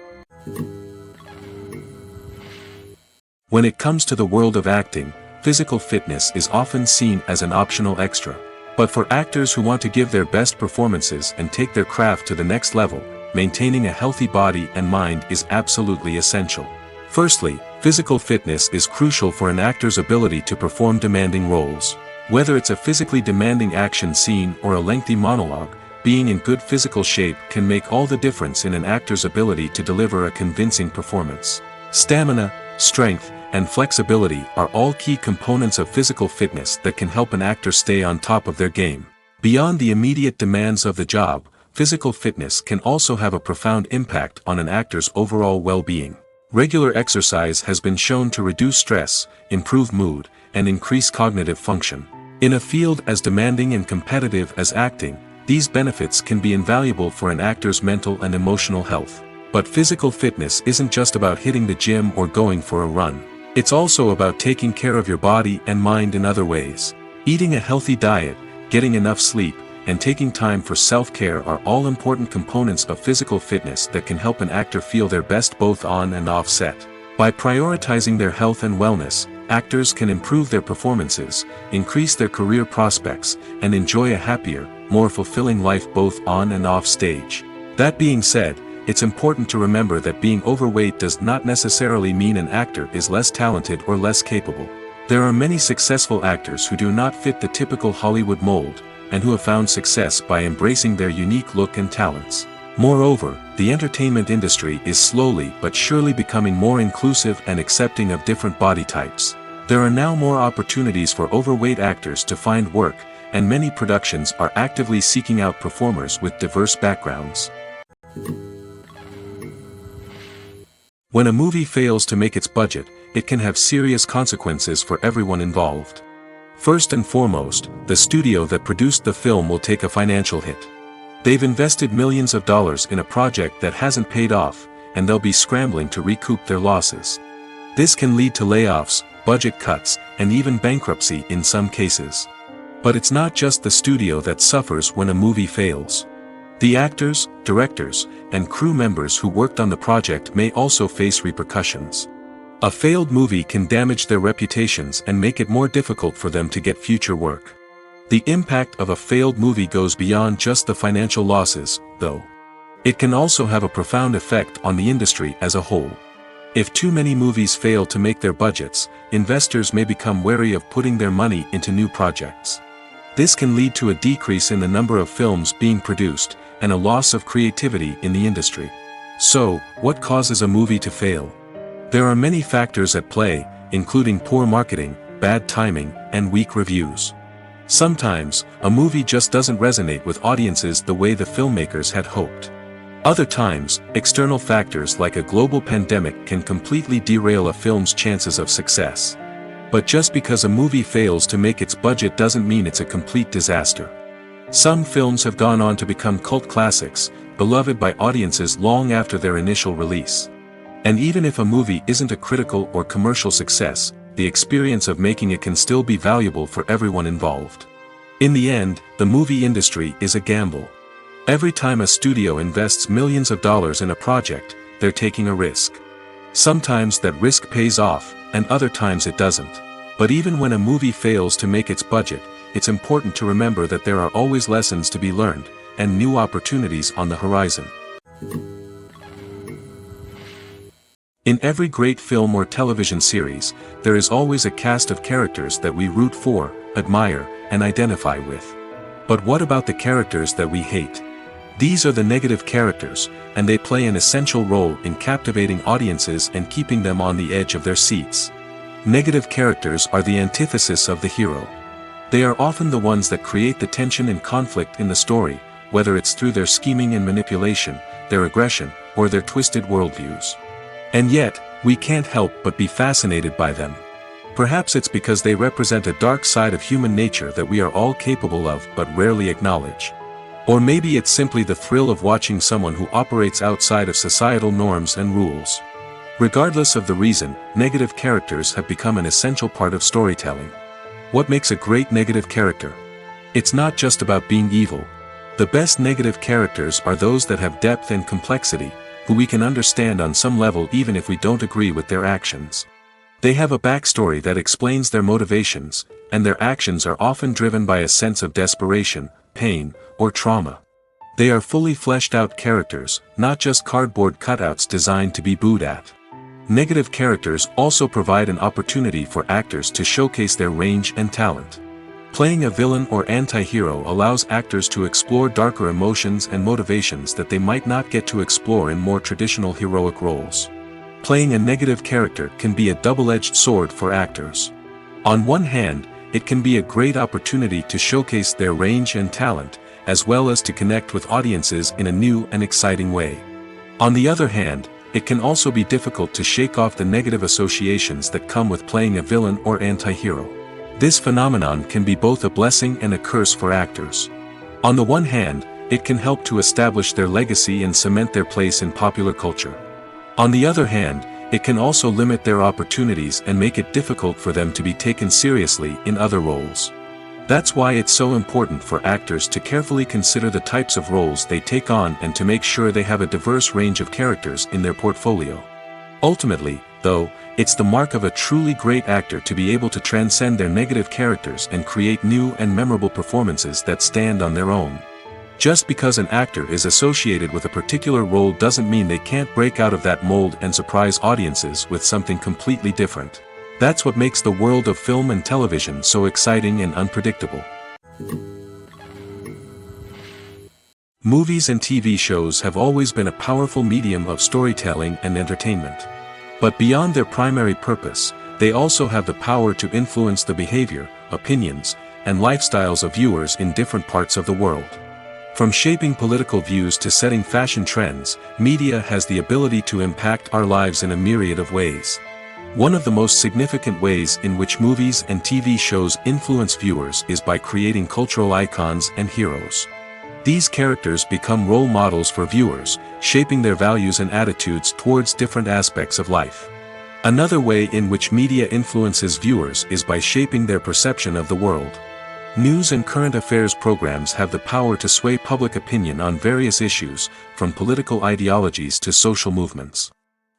[SPEAKER 2] When it comes to the world of acting, physical fitness is often seen as an optional extra. But for actors who want to give their best performances and take their craft to the next level, maintaining a healthy body and mind is absolutely essential. Firstly, physical fitness is crucial for an actor's ability to perform demanding roles. Whether it's a physically demanding action scene or a lengthy monologue, being in good physical shape can make all the difference in an actor's ability to deliver a convincing performance. Stamina, strength, and flexibility are all key components of physical fitness that can help an actor stay on top of their game. Beyond the immediate demands of the job, physical fitness can also have a profound impact on an actor's overall well-being. Regular exercise has been shown to reduce stress, improve mood, and increase cognitive function. In a field as demanding and competitive as acting, these benefits can be invaluable for an actor's mental and emotional health. But physical fitness isn't just about hitting the gym or going for a run. It's also about taking care of your body and mind in other ways. Eating a healthy diet, getting enough sleep, and taking time for self-care are all important components of physical fitness that can help an actor feel their best both on and off set. By prioritizing their health and wellness, actors can improve their performances, increase their career prospects, and enjoy a happier, more fulfilling life both on and off stage. That being said, it's important to remember that being overweight does not necessarily mean an actor is less talented or less capable. There are many successful actors who do not fit the typical Hollywood mold, and who have found success by embracing their unique look and talents. Moreover, the entertainment industry is slowly but surely becoming more inclusive and accepting of different body types. There are now more opportunities for overweight actors to find work, and many productions are actively seeking out performers with diverse backgrounds. When a movie fails to make its budget, it can have serious consequences for everyone involved. First and foremost, the studio that produced the film will take a financial hit. They've invested millions of dollars in a project that hasn't paid off, and they'll be scrambling to recoup their losses. This can lead to layoffs, budget cuts, and even bankruptcy in some cases. But it's not just the studio that suffers when a movie fails. The actors, directors, and crew members who worked on the project may also face repercussions. A failed movie can damage their reputations and make it more difficult for them to get future work. The impact of a failed movie goes beyond just the financial losses, though. It can also have a profound effect on the industry as a whole. If too many movies fail to make their budgets, investors may become wary of putting their money into new projects. This can lead to a decrease in the number of films being produced, and a loss of creativity in the industry. So, what causes a movie to fail? There are many factors at play, including poor marketing, bad timing, and weak reviews. Sometimes, a movie just doesn't resonate with audiences the way the filmmakers had hoped. Other times, external factors like a global pandemic can completely derail a film's chances of success. But just because a movie fails to make its budget doesn't mean it's a complete disaster. Some films have gone on to become cult classics, beloved by audiences long after their initial release. And even if a movie isn't a critical or commercial success, the experience of making it can still be valuable for everyone involved. In the end, the movie industry is a gamble. Every time a studio invests millions of dollars in a project, they're taking a risk. Sometimes that risk pays off, and other times it doesn't. But even when a movie fails to make its budget, it's important to remember that there are always lessons to be learned, and new opportunities on the horizon. In every great film or television series, there is always a cast of characters that we root for, admire, and identify with. But what about the characters that we hate? These are the negative characters, and they play an essential role in captivating audiences and keeping them on the edge of their seats. Negative characters are the antithesis of the hero. They are often the ones that create the tension and conflict in the story, whether it's through their scheming and manipulation, their aggression, or their twisted worldviews. And yet, we can't help but be fascinated by them. Perhaps it's because they represent a dark side of human nature that we are all capable of but rarely acknowledge. Or maybe it's simply the thrill of watching someone who operates outside of societal norms and rules. Regardless of the reason, negative characters have become an essential part of storytelling. What makes a great negative character? It's not just about being evil. The best negative characters are those that have depth and complexity, who we can understand on some level even if we don't agree with their actions. They have a backstory that explains their motivations, and their actions are often driven by a sense of desperation, pain, or trauma. They are fully fleshed out characters, not just cardboard cutouts designed to be booed at. Negative characters also provide an opportunity for actors to showcase their range and talent. Playing a villain or anti-hero allows actors to explore darker emotions and motivations that they might not get to explore in more traditional heroic roles. Playing a negative character can be a double-edged sword for actors. On one hand, it can be a great opportunity to showcase their range and talent, as well as to connect with audiences in a new and exciting way. On the other hand, it can also be difficult to shake off the negative associations that come with playing a villain or anti-hero. This phenomenon can be both a blessing and a curse for actors. On the one hand, it can help to establish their legacy and cement their place in popular culture. On the other hand, it can also limit their opportunities and make it difficult for them to be taken seriously in other roles. That's why it's so important for actors to carefully consider the types of roles they take on and to make sure they have a diverse range of characters in their portfolio. Ultimately, though, it's the mark of a truly great actor to be able to transcend their negative characters and create new and memorable performances that stand on their own. Just because an actor is associated with a particular role doesn't mean they can't break out of that mold and surprise audiences with something completely different. That's what makes the world of film and television so exciting and unpredictable. Movies and TV shows have always been a powerful medium of storytelling and entertainment. But beyond their primary purpose, they also have the power to influence the behavior, opinions, and lifestyles of viewers in different parts of the world. From shaping political views to setting fashion trends, media has the ability to impact our lives in a myriad of ways. One of the most significant ways in which movies and TV shows influence viewers is by creating cultural icons and heroes. These characters become role models for viewers, shaping their values and attitudes towards different aspects of life. Another way in which media influences viewers is by shaping their perception of the world. News and current affairs programs have the power to sway public opinion on various issues, from political ideologies to social movements.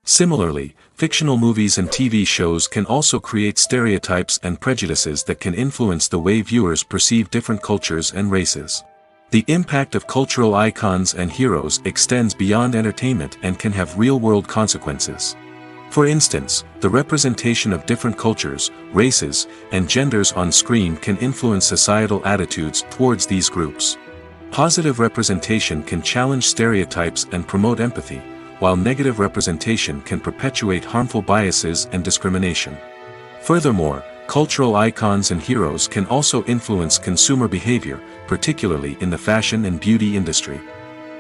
[SPEAKER 2] Similarly, fictional movies and TV shows can also create stereotypes and prejudices that can influence the way viewers perceive different cultures and races. The impact of cultural icons and heroes extends beyond entertainment and can have real-world consequences. For instance, the representation of different cultures, races, and genders on screen can influence societal attitudes towards these groups. Positive representation can challenge stereotypes and promote empathy, while negative representation can perpetuate harmful biases and discrimination. Furthermore, cultural icons and heroes can also influence consumer behavior, particularly in the fashion and beauty industry.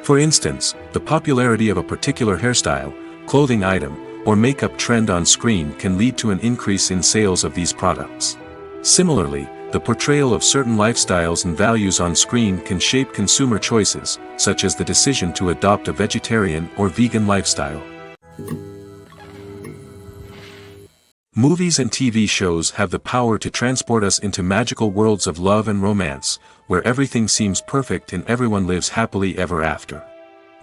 [SPEAKER 2] For instance, the popularity of a particular hairstyle, clothing item, or makeup trend on screen can lead to an increase in sales of these products. Similarly, the portrayal of certain lifestyles and values on screen can shape consumer choices, such as the decision to adopt a vegetarian or vegan lifestyle. Movies and TV shows have the power to transport us into magical worlds of love and romance, where everything seems perfect and everyone lives happily ever after.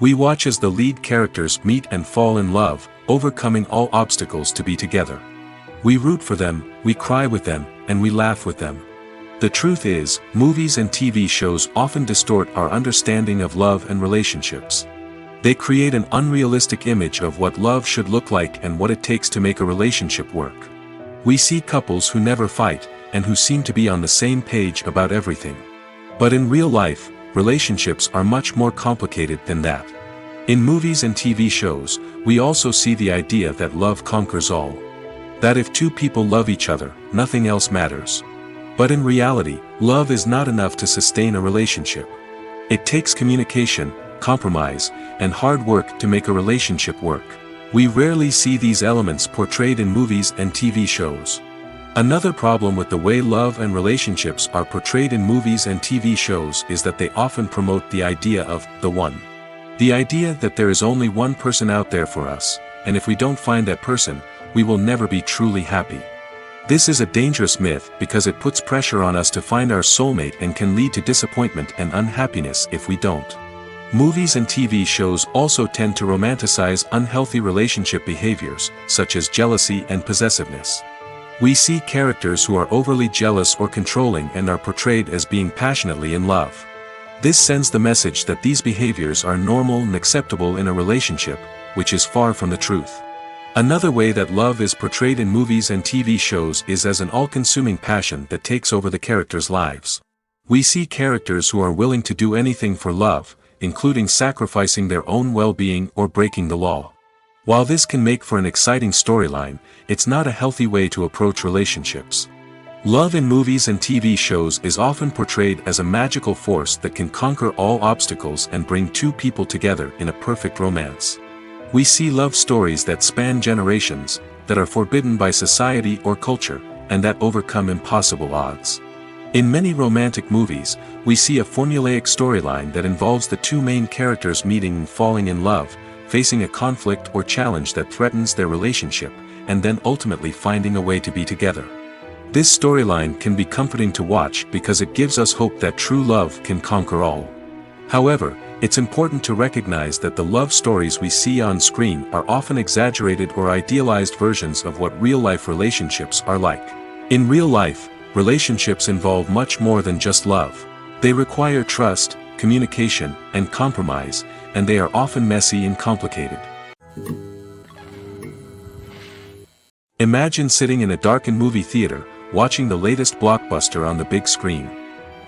[SPEAKER 2] We watch as the lead characters meet and fall in love, overcoming all obstacles to be together. We root for them, we cry with them, and we laugh with them. The truth is, movies and TV shows often distort our understanding of love and relationships. They create an unrealistic image of what love should look like and what it takes to make a relationship work. We see couples who never fight, and who seem to be on the same page about everything. But in real life, relationships are much more complicated than that. In movies and TV shows, we also see the idea that love conquers all. That if two people love each other, nothing else matters. But in reality, love is not enough to sustain a relationship. It takes communication, compromise, and hard work to make a relationship work. We rarely see these elements portrayed in movies and TV shows. Another problem with the way love and relationships are portrayed in movies and TV shows is that they often promote the idea of the one. The idea that there is only one person out there for us, and if we don't find that person, we will never be truly happy. This is a dangerous myth because it puts pressure on us to find our soulmate and can lead to disappointment and unhappiness if we don't. Movies and TV shows also tend to romanticize unhealthy relationship behaviors, such as jealousy and possessiveness. We see characters who are overly jealous or controlling and are portrayed as being passionately in love. This sends the message that these behaviors are normal and acceptable in a relationship, which is far from the truth. Another way that love is portrayed in movies and TV shows is as an all-consuming passion that takes over the characters' lives. We see characters who are willing to do anything for love, including sacrificing their own well-being or breaking the law. While this can make for an exciting storyline, it's not a healthy way to approach relationships. Love in movies and TV shows is often portrayed as a magical force that can conquer all obstacles and bring two people together in a perfect romance. We see love stories that span generations, that are forbidden by society or culture, and that overcome impossible odds. In many romantic movies, we see a formulaic storyline that involves the two main characters meeting and falling in love, facing a conflict or challenge that threatens their relationship, and then ultimately finding a way to be together. This storyline can be comforting to watch because it gives us hope that true love can conquer all. However, it's important to recognize that the love stories we see on screen are often exaggerated or idealized versions of what real-life relationships are like. In real life, relationships involve much more than just love. They require trust, communication, and compromise, and they are often messy and complicated. Imagine sitting in a darkened movie theater, watching the latest blockbuster on the big screen.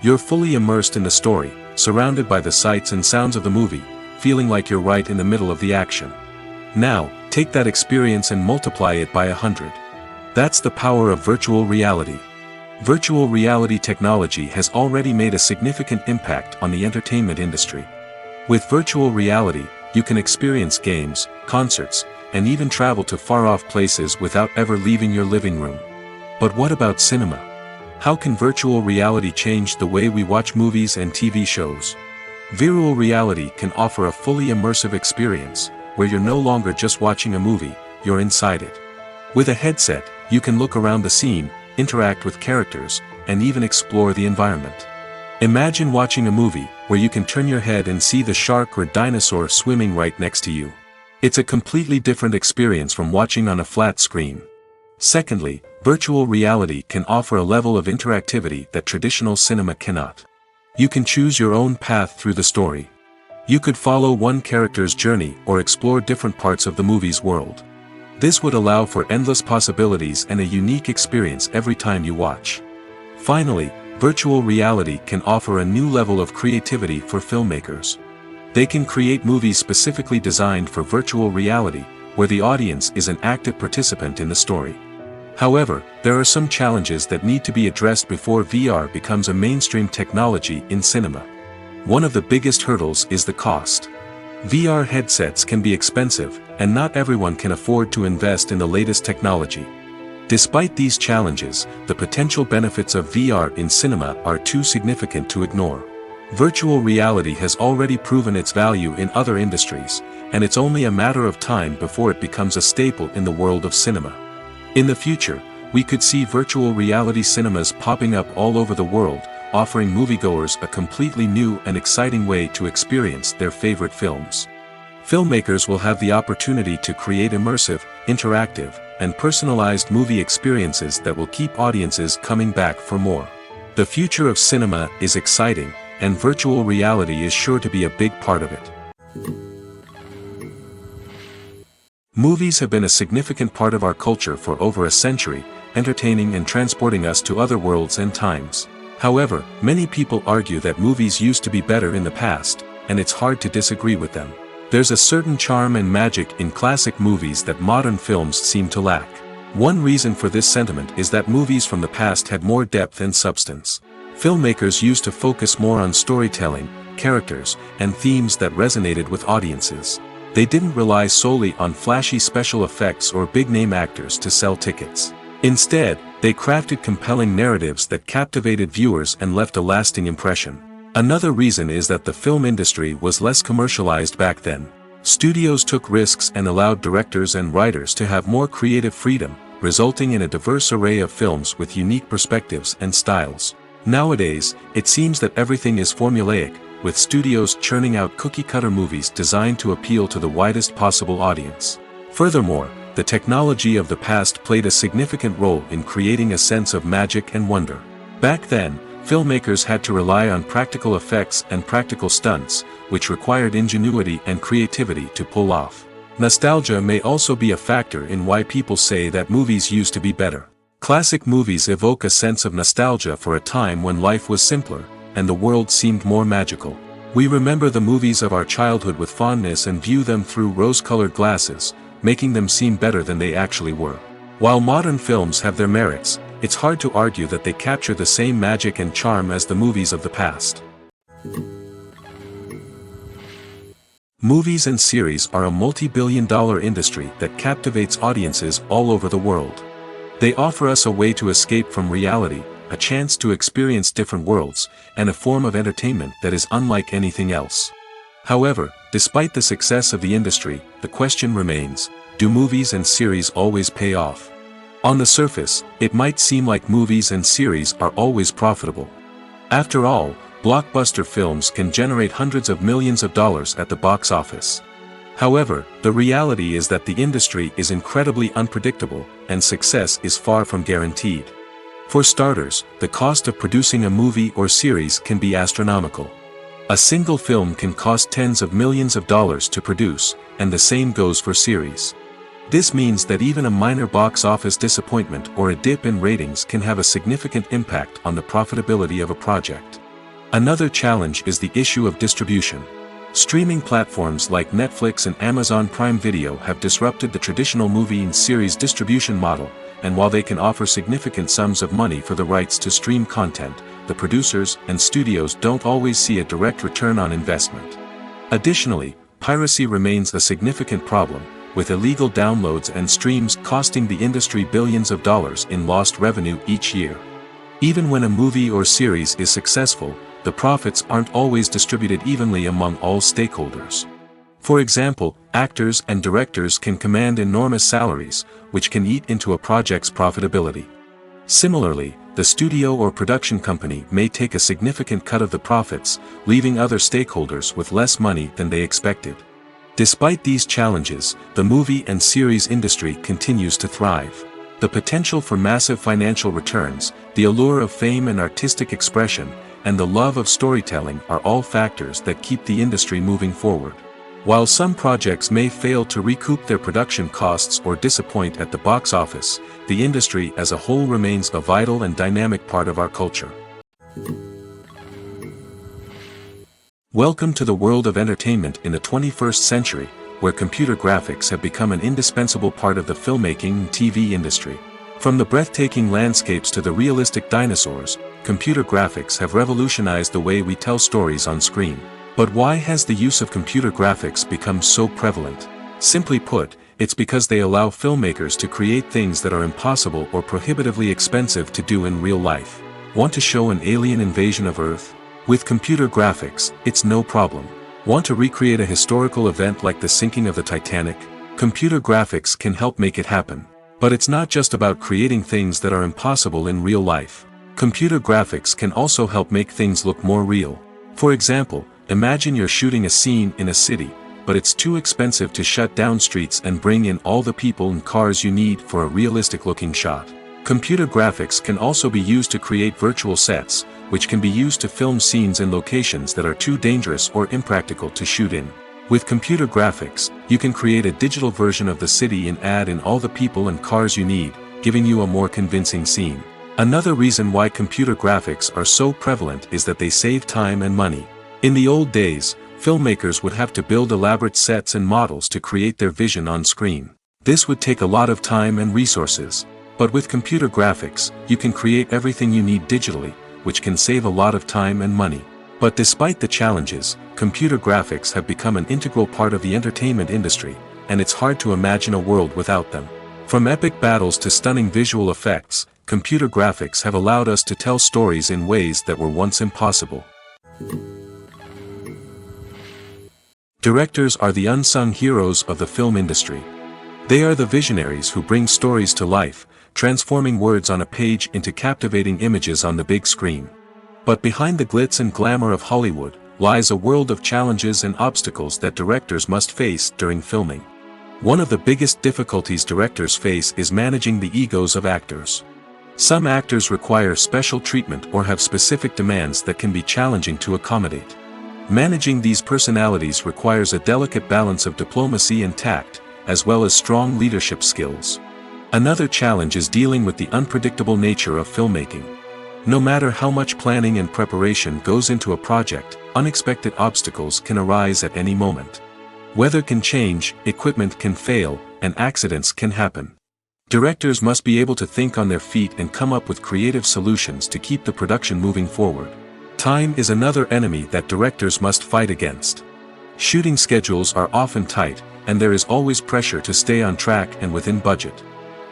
[SPEAKER 2] You're fully immersed in the story, surrounded by the sights and sounds of the movie, feeling like you're right in the middle of the action. Now, take that experience and multiply it by 100. That's the power of virtual reality. Virtual reality technology has already made a significant impact on the entertainment industry. With virtual reality, you can experience games, concerts, and even travel to far-off places without ever leaving your living room. But what about cinema? How can virtual reality change the way we watch movies and TV shows? Virtual reality can offer a fully immersive experience, where you're no longer just watching a movie, you're inside it. With a headset, you can look around the scene, interact with characters, and even explore the environment. Imagine watching a movie, where you can turn your head and see the shark or dinosaur swimming right next to you. It's a completely different experience from watching on a flat screen. Secondly, virtual reality can offer a level of interactivity that traditional cinema cannot. You can choose your own path through the story. You could follow one character's journey or explore different parts of the movie's world. This would allow for endless possibilities and a unique experience every time you watch. Finally, virtual reality can offer a new level of creativity for filmmakers. They can create movies specifically designed for virtual reality, where the audience is an active participant in the story. However, there are some challenges that need to be addressed before VR becomes a mainstream technology in cinema. One of the biggest hurdles is the cost. VR headsets can be expensive, and not everyone can afford to invest in the latest technology. Despite these challenges, the potential benefits of VR in cinema are too significant to ignore. Virtual reality has already proven its value in other industries, and it's only a matter of time before it becomes a staple in the world of cinema. In the future, we could see virtual reality cinemas popping up all over the world, offering moviegoers a completely new and exciting way to experience their favorite films. Filmmakers will have the opportunity to create immersive, interactive, and personalized movie experiences that will keep audiences coming back for more. The future of cinema is exciting, and virtual reality is sure to be a big part of it. Movies have been a significant part of our culture for over a century, entertaining and transporting us to other worlds and times. However, many people argue that movies used to be better in the past, and it's hard to disagree with them. There's a certain charm and magic in classic movies that modern films seem to lack. One reason for this sentiment is that movies from the past had more depth and substance. Filmmakers used to focus more on storytelling, characters, and themes that resonated with audiences. They didn't rely solely on flashy special effects or big-name actors to sell tickets. Instead, they crafted compelling narratives that captivated viewers and left a lasting impression. Another reason is that the film industry was less commercialized back then. Studios took risks and allowed directors and writers to have more creative freedom, resulting in a diverse array of films with unique perspectives and styles. Nowadays, it seems that everything is formulaic, with studios churning out cookie-cutter movies designed to appeal to the widest possible audience. Furthermore, the technology of the past played a significant role in creating a sense of magic and wonder. Back then, filmmakers had to rely on practical effects and practical stunts, which required ingenuity and creativity to pull off. Nostalgia may also be a factor in why people say that movies used to be better. Classic movies evoke a sense of nostalgia for a time when life was simpler, and the world seemed more magical. We remember the movies of our childhood with fondness and view them through rose-colored glasses, making them seem better than they actually were. While modern films have their merits, it's hard to argue that they capture the same magic and charm as the movies of the past. Movies and series are a multi-billion-dollar industry that captivates audiences all over the world. They offer us a way to escape from reality, a chance to experience different worlds, and a form of entertainment that is unlike anything else. However, despite the success of the industry, the question remains, do movies and series always pay off? On the surface, it might seem like movies and series are always profitable. After all, blockbuster films can generate hundreds of millions of dollars at the box office. However, the reality is that the industry is incredibly unpredictable, and success is far from guaranteed. For starters, the cost of producing a movie or series can be astronomical. A single film can cost tens of millions of dollars to produce, and the same goes for series. This means that even a minor box office disappointment or a dip in ratings can have a significant impact on the profitability of a project. Another challenge is the issue of distribution. Streaming platforms like Netflix and Amazon Prime Video have disrupted the traditional movie and series distribution model, and while they can offer significant sums of money for the rights to stream content, the producers and studios don't always see a direct return on investment. Additionally, piracy remains a significant problem, with illegal downloads and streams costing the industry billions of dollars in lost revenue each year. Even when a movie or series is successful, the profits aren't always distributed evenly among all stakeholders. For example, actors and directors can command enormous salaries, which can eat into a project's profitability. Similarly, the studio or production company may take a significant cut of the profits, leaving other stakeholders with less money than they expected. Despite these challenges, the movie and series industry continues to thrive. The potential for massive financial returns, the allure of fame and artistic expression, and the love of storytelling are all factors that keep the industry moving forward. While some projects may fail to recoup their production costs or disappoint at the box office, the industry as a whole remains a vital and dynamic part of our culture. Welcome to the world of entertainment in the 21st century, where computer graphics have become an indispensable part of the filmmaking and TV industry. From the breathtaking landscapes to the realistic dinosaurs, computer graphics have revolutionized the way we tell stories on screen. But why has the use of computer graphics become so prevalent? Simply put, it's because they allow filmmakers to create things that are impossible or prohibitively expensive to do in real life. Want to show an alien invasion of Earth? With computer graphics, it's no problem. Want to recreate a historical event like the sinking of the Titanic? Computer graphics can help make it happen. But it's not just about creating things that are impossible in real life. Computer graphics can also help make things look more real. For example, imagine you're shooting a scene in a city, but it's too expensive to shut down streets and bring in all the people and cars you need for a realistic-looking shot. Computer graphics can also be used to create virtual sets, which can be used to film scenes in locations that are too dangerous or impractical to shoot in. With computer graphics, you can create a digital version of the city and add in all the people and cars you need, giving you a more convincing scene. Another reason why computer graphics are so prevalent is that they save time and money. In the old days, filmmakers would have to build elaborate sets and models to create their vision on screen. This would take a lot of time and resources. But with computer graphics, you can create everything you need digitally, which can save a lot of time and money. But despite the challenges, computer graphics have become an integral part of the entertainment industry, and it's hard to imagine a world without them. From epic battles to stunning visual effects, computer graphics have allowed us to tell stories in ways that were once impossible. Directors are the unsung heroes of the film industry. They are the visionaries who bring stories to life, transforming words on a page into captivating images on the big screen. But behind the glitz and glamour of Hollywood, lies a world of challenges and obstacles that directors must face during filming. One of the biggest difficulties directors face is managing the egos of actors. Some actors require special treatment or have specific demands that can be challenging to accommodate. Managing these personalities requires a delicate balance of diplomacy and tact, as well as strong leadership skills. Another challenge is dealing with the unpredictable nature of filmmaking. No matter how much planning and preparation goes into a project, unexpected obstacles can arise at any moment. Weather can change, equipment can fail, and accidents can happen. Directors must be able to think on their feet and come up with creative solutions to keep the production moving forward. Time is another enemy that directors must fight against. Shooting schedules are often tight, and there is always pressure to stay on track and within budget.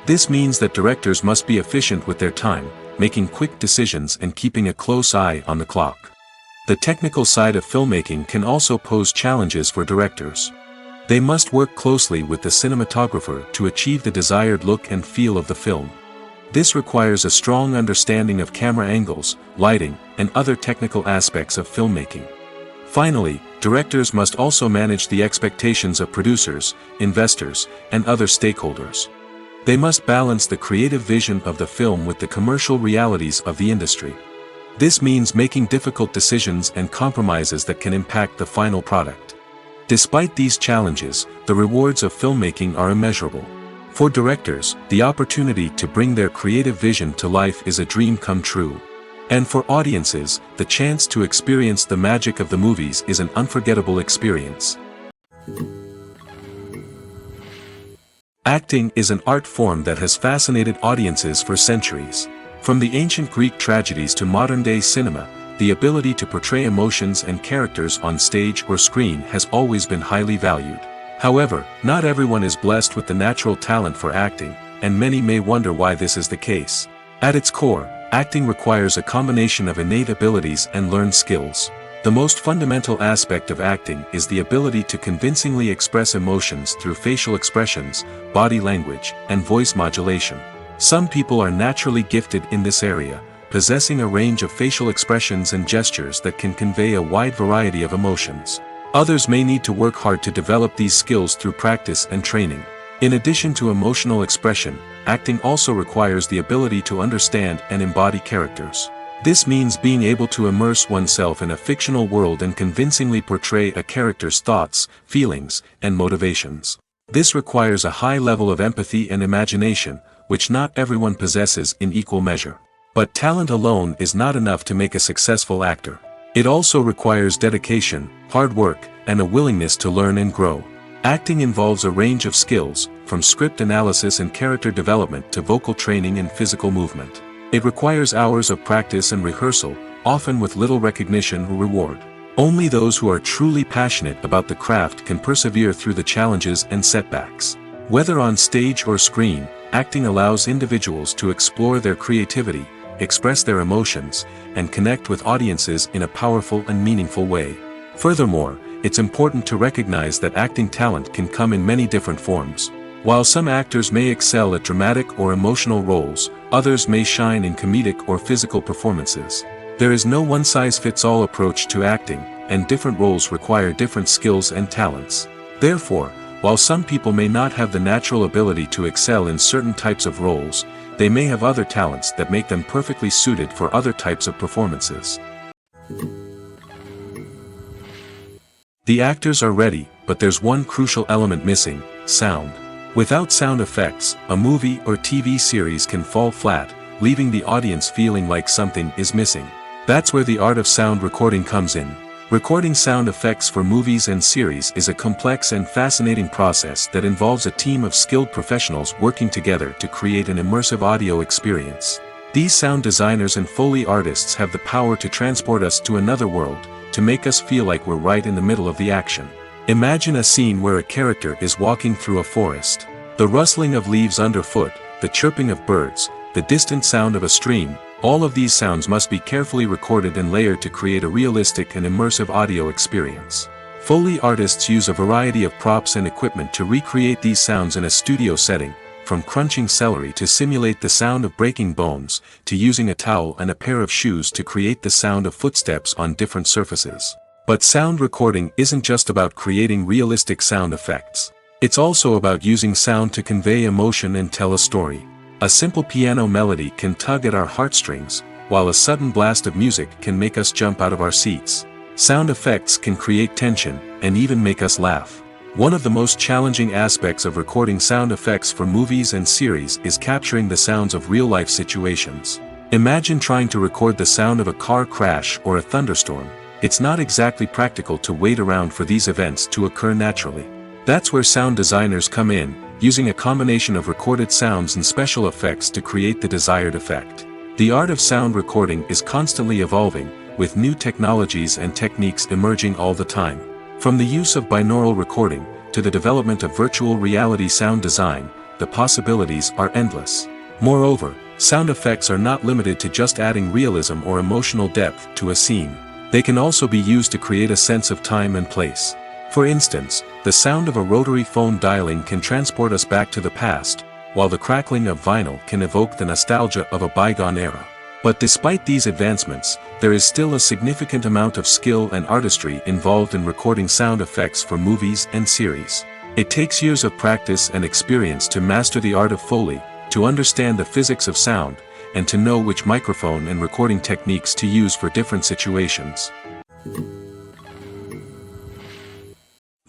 [SPEAKER 2] This means that directors must be efficient with their time, making quick decisions and keeping a close eye on the clock. The technical side of filmmaking can also pose challenges for directors. They must work closely with the cinematographer to achieve the desired look and feel of the film. This requires a strong understanding of camera angles, lighting, and other technical aspects of filmmaking. Finally, directors must also manage the expectations of producers, investors, and other stakeholders. They must balance the creative vision of the film with the commercial realities of the industry. This means making difficult decisions and compromises that can impact the final product. Despite these challenges, the rewards of filmmaking are immeasurable. For directors, the opportunity to bring their creative vision to life is a dream come true. And for audiences, the chance to experience the magic of the movies is an unforgettable experience. Acting is an art form that has fascinated audiences for centuries. From the ancient Greek tragedies to modern-day cinema, the ability to portray emotions and characters on stage or screen has always been highly valued. However, not everyone is blessed with the natural talent for acting, and many may wonder why this is the case. At its core, acting requires a combination of innate abilities and learned skills. The most fundamental aspect of acting is the ability to convincingly express emotions through facial expressions, body language, and voice modulation. Some people are naturally gifted in this area, possessing a range of facial expressions and gestures that can convey a wide variety of emotions. Others may need to work hard to develop these skills through practice and training. In addition to emotional expression, acting also requires the ability to understand and embody characters. This means being able to immerse oneself in a fictional world and convincingly portray a character's thoughts, feelings, and motivations. This requires a high level of empathy and imagination, which not everyone possesses in equal measure. But talent alone is not enough to make a successful actor. It also requires dedication, hard work, and a willingness to learn and grow. Acting involves a range of skills, from script analysis and character development to vocal training and physical movement. It requires hours of practice and rehearsal, often with little recognition or reward. Only those who are truly passionate about the craft can persevere through the challenges and setbacks. Whether on stage or screen, acting allows individuals to explore their creativity, express their emotions, and connect with audiences in a powerful and meaningful way. Furthermore, it's important to recognize that acting talent can come in many different forms. While some actors may excel at dramatic or emotional roles, others may shine in comedic or physical performances. There is no one-size-fits-all approach to acting, and different roles require different skills and talents. Therefore, while some people may not have the natural ability to excel in certain types of roles, they may have other talents that make them perfectly suited for other types of performances. The actors are ready, but there's one crucial element missing: sound. Without sound effects, a movie or TV series can fall flat, leaving the audience feeling like something is missing. That's where the art of sound recording comes in. Recording sound effects for movies and series is a complex and fascinating process that involves a team of skilled professionals working together to create an immersive audio experience. These sound designers and Foley artists have the power to transport us to another world, to make us feel like we're right in the middle of the action. Imagine a scene where a character is walking through a forest. The rustling of leaves underfoot, the chirping of birds, the distant sound of a stream, all of these sounds must be carefully recorded and layered to create a realistic and immersive audio experience. Foley artists use a variety of props and equipment to recreate these sounds in a studio setting, from crunching celery to simulate the sound of breaking bones, to using a towel and a pair of shoes to create the sound of footsteps on different surfaces. But sound recording isn't just about creating realistic sound effects. It's also about using sound to convey emotion and tell a story. A simple piano melody can tug at our heartstrings, while a sudden blast of music can make us jump out of our seats. Sound effects can create tension, and even make us laugh. One of the most challenging aspects of recording sound effects for movies and series is capturing the sounds of real-life situations. Imagine trying to record the sound of a car crash or a thunderstorm. It's not exactly practical to wait around for these events to occur naturally. That's where sound designers come in, using a combination of recorded sounds and special effects to create the desired effect. The art of sound recording is constantly evolving, with new technologies and techniques emerging all the time. From the use of binaural recording, to the development of virtual reality sound design, the possibilities are endless. Moreover, sound effects are not limited to just adding realism or emotional depth to a scene. They can also be used to create a sense of time and place. For instance, the sound of a rotary phone dialing can transport us back to the past, while the crackling of vinyl can evoke the nostalgia of a bygone era. But despite these advancements, there is still a significant amount of skill and artistry involved in recording sound effects for movies and series. It takes years of practice and experience to master the art of Foley, to understand the physics of sound, and to know which microphone and recording techniques to use for different situations.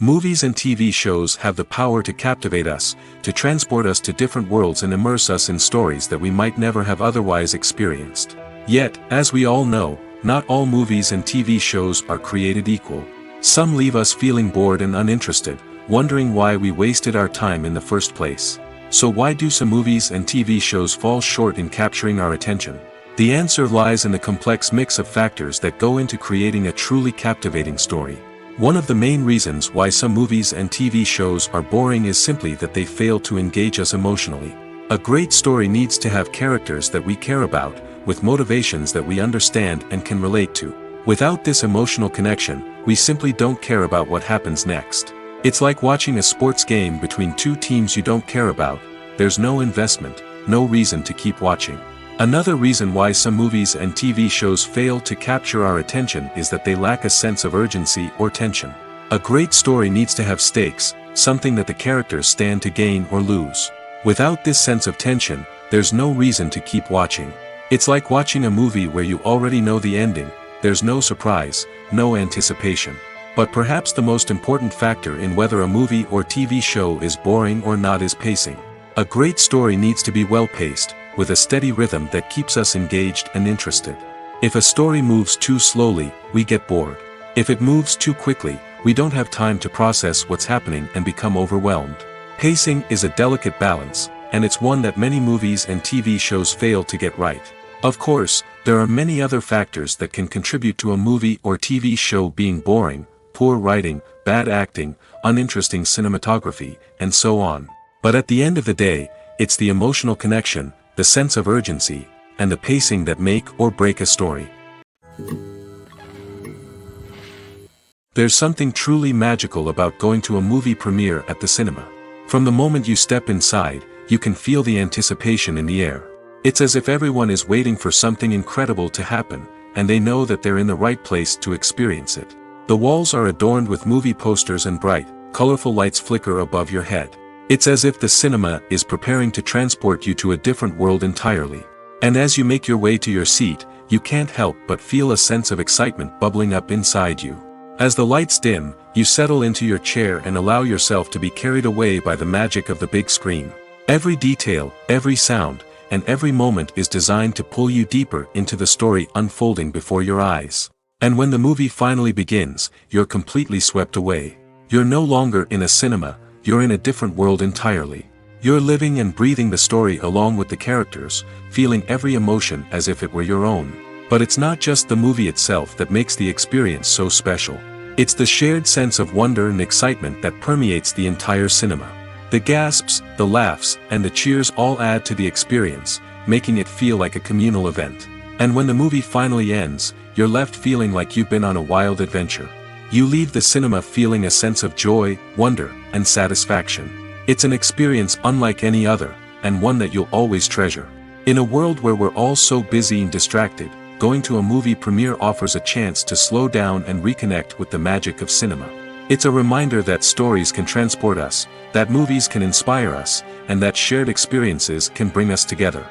[SPEAKER 2] Movies and TV shows have the power to captivate us, to transport us to different worlds and immerse us in stories that we might never have otherwise experienced. Yet, as we all know, not all movies and TV shows are created equal. Some leave us feeling bored and uninterested, wondering why we wasted our time in the first place. So why do some movies and TV shows fall short in capturing our attention? The answer lies in the complex mix of factors that go into creating a truly captivating story. One of the main reasons why some movies and TV shows are boring is simply that they fail to engage us emotionally. A great story needs to have characters that we care about, with motivations that we understand and can relate to. Without this emotional connection, we simply don't care about what happens next. It's like watching a sports game between two teams you don't care about. There's no investment, no reason to keep watching. Another reason why some movies and TV shows fail to capture our attention is that they lack a sense of urgency or tension. A great story needs to have stakes, something that the characters stand to gain or lose. Without this sense of tension, there's no reason to keep watching. It's like watching a movie where you already know the ending, there's no surprise, no anticipation. But perhaps the most important factor in whether a movie or TV show is boring or not is pacing. A great story needs to be well-paced, with a steady rhythm that keeps us engaged and interested. If a story moves too slowly, we get bored. If it moves too quickly, we don't have time to process what's happening and become overwhelmed. Pacing is a delicate balance, and it's one that many movies and TV shows fail to get right. Of course, there are many other factors that can contribute to a movie or TV show being boring: poor writing, bad acting, uninteresting cinematography, and so on. But at the end of the day, it's the emotional connection, the sense of urgency, and the pacing that make or break a story. There's something truly magical about going to a movie premiere at the cinema. From the moment you step inside, you can feel the anticipation in the air. It's as if everyone is waiting for something incredible to happen, and they know that they're in the right place to experience it. The walls are adorned with movie posters and bright, colorful lights flicker above your head. It's as if the cinema is preparing to transport you to a different world entirely. And as you make your way to your seat, you can't help but feel a sense of excitement bubbling up inside you. As the lights dim, you settle into your chair and allow yourself to be carried away by the magic of the big screen. Every detail, every sound, and every moment is designed to pull you deeper into the story unfolding before your eyes. And when the movie finally begins, you're completely swept away. You're no longer in a cinema, you're in a different world entirely. You're living and breathing the story along with the characters, feeling every emotion as if it were your own. But it's not just the movie itself that makes the experience so special. It's the shared sense of wonder and excitement that permeates the entire cinema. The gasps, the laughs, and the cheers all add to the experience, making it feel like a communal event. And when the movie finally ends, you're left feeling like you've been on a wild adventure. You leave the cinema feeling a sense of joy, wonder, and satisfaction. It's an experience unlike any other, and one that you'll always treasure. In a world where we're all so busy and distracted, going to a movie premiere offers a chance to slow down and reconnect with the magic of cinema. It's a reminder that stories can transport us, that movies can inspire us, and that shared experiences can bring us together.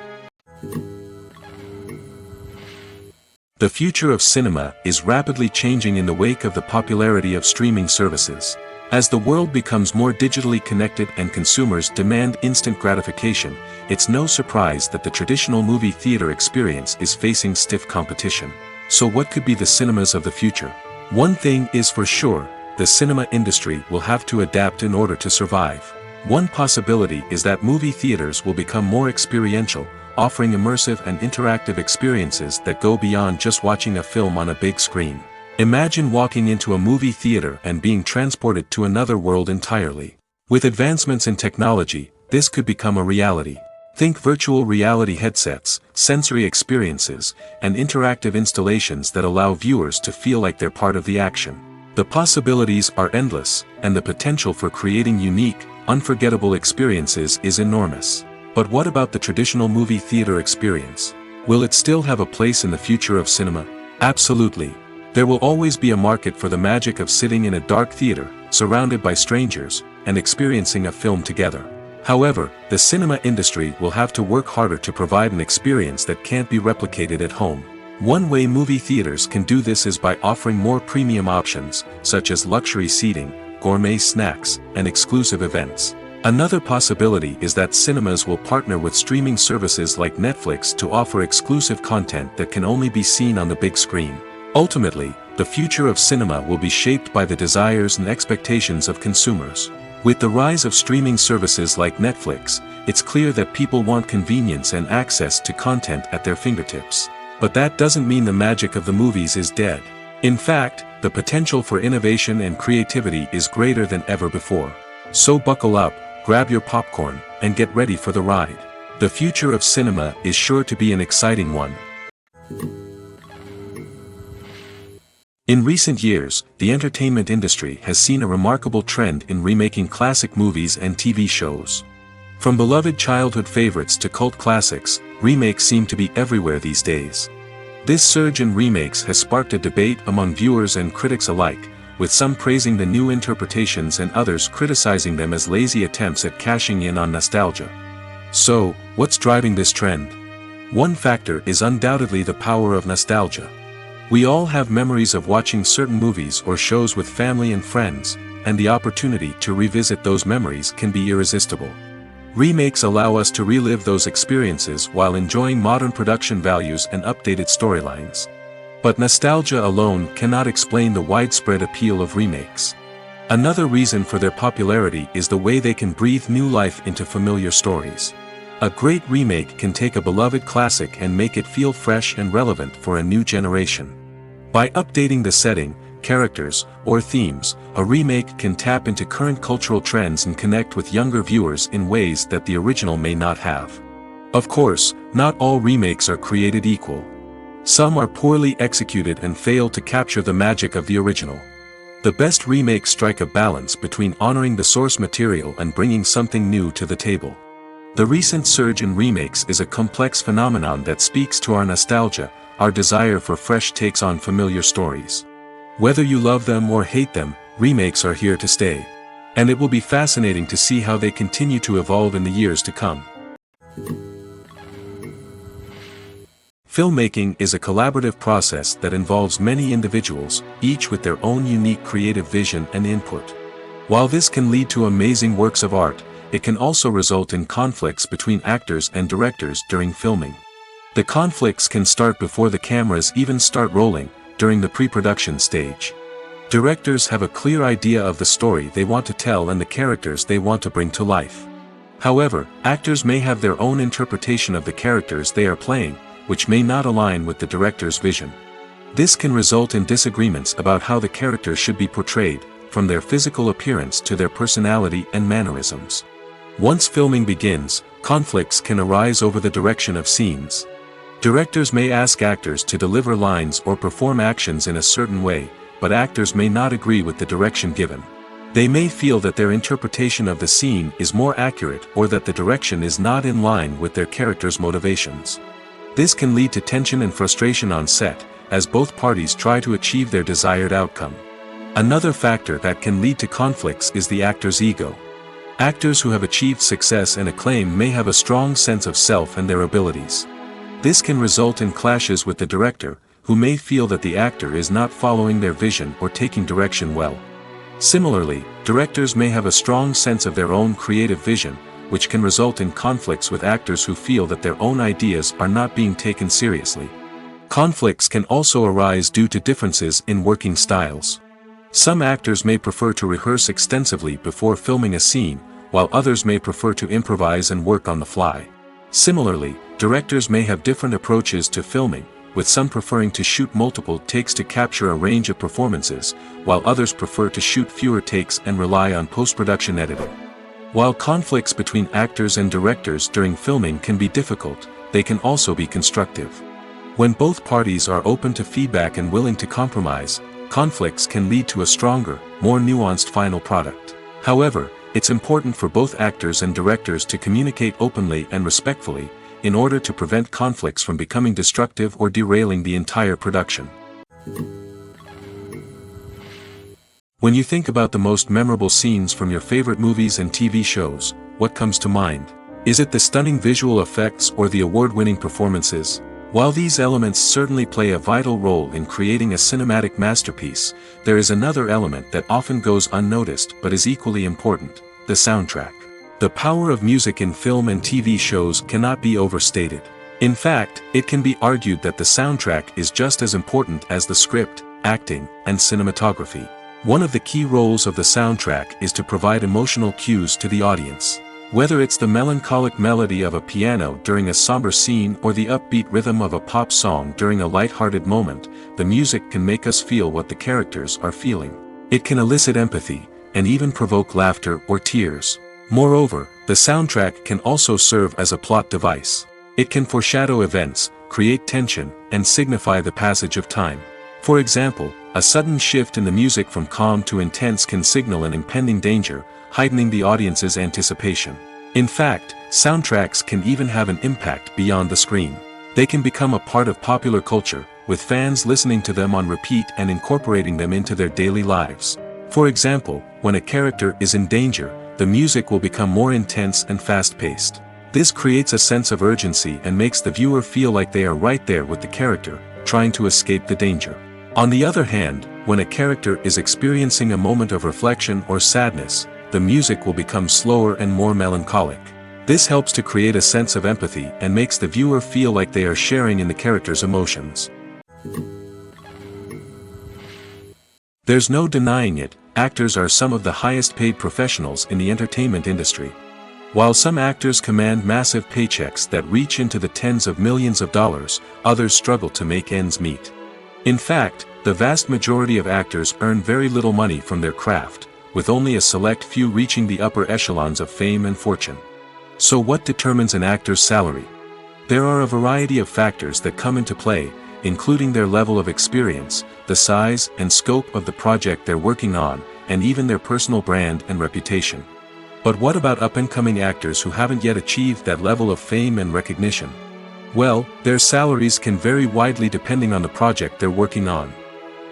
[SPEAKER 2] The future of cinema is rapidly changing in the wake of the popularity of streaming services. As the world becomes more digitally connected and consumers demand instant gratification, it's no surprise that the traditional movie theater experience is facing stiff competition. So what could be the cinemas of the future? One thing is for sure, the cinema industry will have to adapt in order to survive. One possibility is that movie theaters will become more experiential, offering immersive and interactive experiences that go beyond just watching a film on a big screen. Imagine walking into a movie theater and being transported to another world entirely. With advancements in technology, this could become a reality. Think virtual reality headsets, sensory experiences, and interactive installations that allow viewers to feel like they're part of the action. The possibilities are endless, and the potential for creating unique, unforgettable experiences is enormous. But what about the traditional movie theater experience? Will it still have a place in the future of cinema? Absolutely. There will always be a market for the magic of sitting in a dark theater, surrounded by strangers, and experiencing a film together. However, the cinema industry will have to work harder to provide an experience that can't be replicated at home. One way movie theaters can do this is by offering more premium options, such as luxury seating, gourmet snacks, and exclusive events. Another possibility is that cinemas will partner with streaming services like Netflix to offer exclusive content that can only be seen on the big screen. Ultimately, the future of cinema will be shaped by the desires and expectations of consumers. With the rise of streaming services like Netflix, it's clear that people want convenience and access to content at their fingertips. But that doesn't mean the magic of the movies is dead. In fact, the potential for innovation and creativity is greater than ever before. So buckle up, grab your popcorn, and get ready for the ride. The future of cinema is sure to be an exciting one. In recent years, the entertainment industry has seen a remarkable trend in remaking classic movies and TV shows. From beloved childhood favorites to cult classics, remakes seem to be everywhere these days. This surge in remakes has sparked a debate among viewers and critics alike, with some praising the new interpretations and others criticizing them as lazy attempts at cashing in on nostalgia. So, what's driving this trend? One factor is undoubtedly the power of nostalgia. We all have memories of watching certain movies or shows with family and friends, and the opportunity to revisit those memories can be irresistible. Remakes allow us to relive those experiences while enjoying modern production values and updated storylines. But nostalgia alone cannot explain the widespread appeal of remakes. Another reason for their popularity is the way they can breathe new life into familiar stories. A great remake can take a beloved classic and make it feel fresh and relevant for a new generation. By updating the setting, characters, or themes, a remake can tap into current cultural trends and connect with younger viewers in ways that the original may not have. Of course, not all remakes are created equal. Some are poorly executed and fail to capture the magic of the original. The best remakes strike a balance between honoring the source material and bringing something new to the table. The recent surge in remakes is a complex phenomenon that speaks to our nostalgia, our desire for fresh takes on familiar stories. Whether you love them or hate them, remakes are here to stay. And it will be fascinating to see how they continue to evolve in the years to come. Filmmaking is a collaborative process that involves many individuals, each with their own unique creative vision and input. While this can lead to amazing works of art, it can also result in conflicts between actors and directors during filming. The conflicts can start before the cameras even start rolling, during the pre-production stage. Directors have a clear idea of the story they want to tell and the characters they want to bring to life. However, actors may have their own interpretation of the characters they are playing, which may not align with the director's vision. This can result in disagreements about how the characters should be portrayed, from their physical appearance to their personality and mannerisms. Once filming begins, conflicts can arise over the direction of scenes. Directors may ask actors to deliver lines or perform actions in a certain way, but actors may not agree with the direction given. They may feel that their interpretation of the scene is more accurate or that the direction is not in line with their character's motivations. This can lead to tension and frustration on set, as both parties try to achieve their desired outcome. Another factor that can lead to conflicts is the actor's ego. Actors who have achieved success and acclaim may have a strong sense of self and their abilities. This can result in clashes with the director, who may feel that the actor is not following their vision or taking direction well. Similarly, directors may have a strong sense of their own creative vision, which can result in conflicts with actors who feel that their own ideas are not being taken seriously. Conflicts can also arise due to differences in working styles. Some actors may prefer to rehearse extensively before filming a scene, while others may prefer to improvise and work on the fly. Similarly, directors may have different approaches to filming, with some preferring to shoot multiple takes to capture a range of performances, while others prefer to shoot fewer takes and rely on post-production editing. While conflicts between actors and directors during filming can be difficult, they can also be constructive. When both parties are open to feedback and willing to compromise, conflicts can lead to a stronger, more nuanced final product. However, it's important for both actors and directors to communicate openly and respectfully, in order to prevent conflicts from becoming destructive or derailing the entire production. When you think about the most memorable scenes from your favorite movies and TV shows, what comes to mind? Is it the stunning visual effects or the award-winning performances? While these elements certainly play a vital role in creating a cinematic masterpiece, there is another element that often goes unnoticed but is equally important: the soundtrack. The power of music in film and TV shows cannot be overstated. In fact, it can be argued that the soundtrack is just as important as the script, acting, and cinematography. One of the key roles of the soundtrack is to provide emotional cues to the audience. Whether it's the melancholic melody of a piano during a somber scene or the upbeat rhythm of a pop song during a light-hearted moment, the music can make us feel what the characters are feeling. It can elicit empathy, and even provoke laughter or tears. Moreover, the soundtrack can also serve as a plot device. It can foreshadow events, create tension, and signify the passage of time. For example, a sudden shift in the music from calm to intense can signal an impending danger, heightening the audience's anticipation. In fact, soundtracks can even have an impact beyond the screen. They can become a part of popular culture, with fans listening to them on repeat and incorporating them into their daily lives. For example, when a character is in danger, the music will become more intense and fast-paced. This creates a sense of urgency and makes the viewer feel like they are right there with the character, trying to escape the danger. On the other hand, when a character is experiencing a moment of reflection or sadness, the music will become slower and more melancholic. This helps to create a sense of empathy and makes the viewer feel like they are sharing in the character's emotions. There's no denying it, actors are some of the highest-paid professionals in the entertainment industry. While some actors command massive paychecks that reach into the tens of millions of dollars, others struggle to make ends meet. In fact, the vast majority of actors earn very little money from their craft, with only a select few reaching the upper echelons of fame and fortune. So what determines an actor's salary? There are a variety of factors that come into play, including their level of experience, the size and scope of the project they're working on, and even their personal brand and reputation. But what about up-and-coming actors who haven't yet achieved that level of fame and recognition? Well, their salaries can vary widely depending on the project they're working on.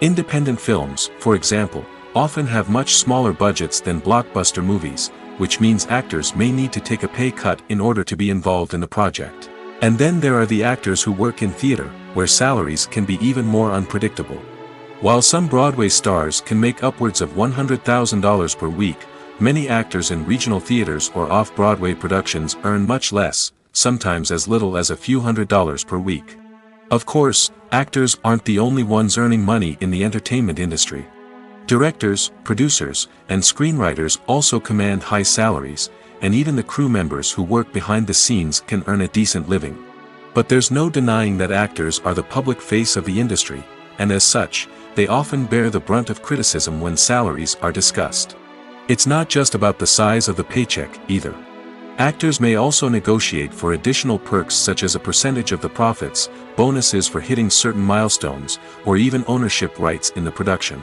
[SPEAKER 2] Independent films, for example, often have much smaller budgets than blockbuster movies, which means actors may need to take a pay cut in order to be involved in the project. And then there are the actors who work in theater, where salaries can be even more unpredictable. While some Broadway stars can make upwards of $100,000 per week, many actors in regional theaters or off-Broadway productions earn much less, sometimes as little as a few $100s per week. Of course, actors aren't the only ones earning money in the entertainment industry. Directors, producers, and screenwriters also command high salaries, and even the crew members who work behind the scenes can earn a decent living. But there's no denying that actors are the public face of the industry, and as such, they often bear the brunt of criticism when salaries are discussed. It's not just about the size of the paycheck, either. Actors may also negotiate for additional perks such as a percentage of the profits, bonuses for hitting certain milestones, or even ownership rights in the production.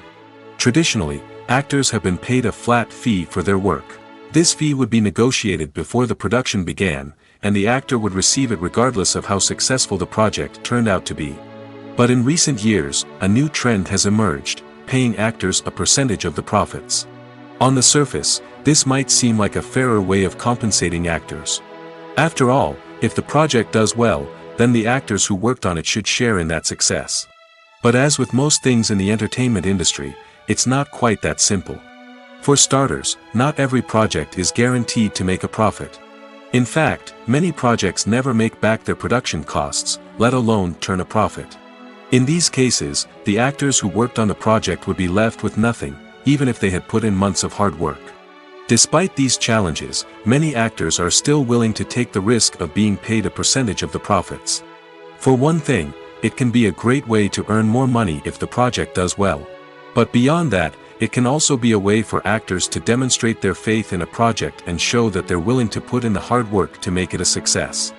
[SPEAKER 2] Traditionally, actors have been paid a flat fee for their work. This fee would be negotiated before the production began, and the actor would receive it regardless of how successful the project turned out to be. But in recent years, a new trend has emerged, paying actors a percentage of the profits. On the surface, this might seem like a fairer way of compensating actors. After all, if the project does well, then the actors who worked on it should share in that success. But as with most things in the entertainment industry, it's not quite that simple. For starters, not every project is guaranteed to make a profit. In fact, many projects never make back their production costs, let alone turn a profit. In these cases, the actors who worked on the project would be left with nothing, even if they had put in months of hard work. Despite these challenges, many actors are still willing to take the risk of being paid a percentage of the profits. For one thing, it can be a great way to earn more money if the project does well. But beyond that, it can also be a way for actors to demonstrate their faith in a project and show that they're willing to put in the hard work to make it a success.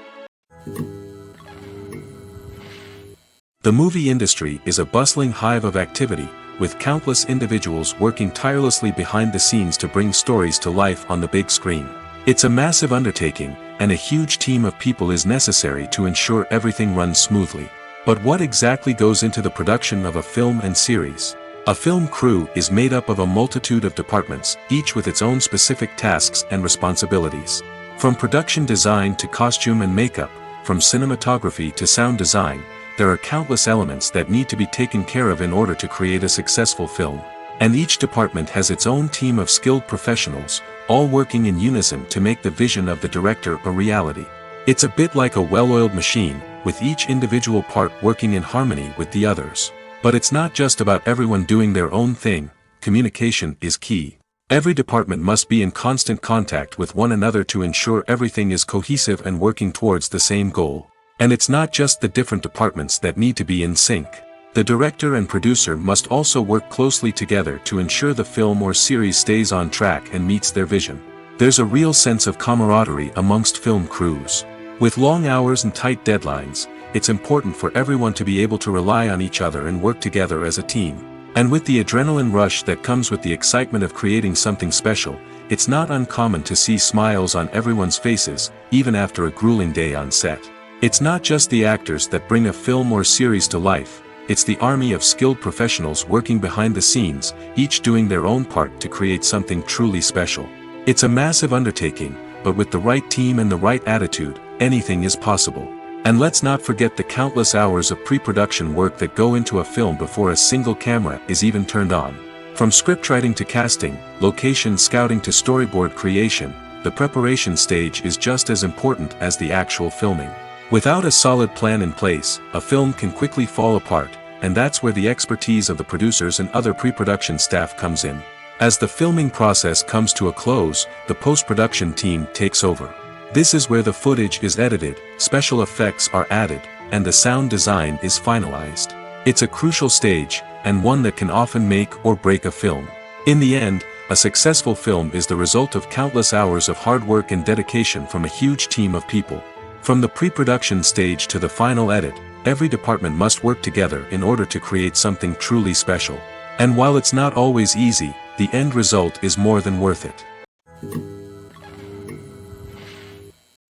[SPEAKER 2] The movie industry is a bustling hive of activity, with countless individuals working tirelessly behind the scenes to bring stories to life on the big screen. It's a massive undertaking, and a huge team of people is necessary to ensure everything runs smoothly. But what exactly goes into the production of a film and series? A film crew is made up of a multitude of departments, each with its own specific tasks and responsibilities. From production design to costume and makeup, from cinematography to sound design, there are countless elements that need to be taken care of in order to create a successful film. And each department has its own team of skilled professionals, all working in unison to make the vision of the director a reality. It's a bit like a well-oiled machine, with each individual part working in harmony with the others. But it's not just about everyone doing their own thing. Communication is key. Every department must be in constant contact with one another to ensure everything is cohesive and working towards the same goal. And it's not just the different departments that need to be in sync. The director and producer must also work closely together to ensure the film or series stays on track and meets their vision. There's a real sense of camaraderie amongst film crews. With long hours and tight deadlines, it's important for everyone to be able to rely on each other and work together as a team. And with the adrenaline rush that comes with the excitement of creating something special, it's not uncommon to see smiles on everyone's faces, even after a grueling day on set. It's not just the actors that bring a film or series to life, it's the army of skilled professionals working behind the scenes, each doing their own part to create something truly special. It's a massive undertaking, but with the right team and the right attitude, anything is possible. And let's not forget the countless hours of pre-production work that go into a film before a single camera is even turned on. From scriptwriting to casting, location scouting to storyboard creation, the preparation stage is just as important as the actual filming. Without a solid plan in place, a film can quickly fall apart, and that's where the expertise of the producers and other pre-production staff comes in. As the filming process comes to a close, the post-production team takes over. This is where the footage is edited, special effects are added, and the sound design is finalized. It's a crucial stage, and one that can often make or break a film. In the end, a successful film is the result of countless hours of hard work and dedication from a huge team of people. From the pre-production stage to the final edit, every department must work together in order to create something truly special. And while it's not always easy, the end result is more than worth it.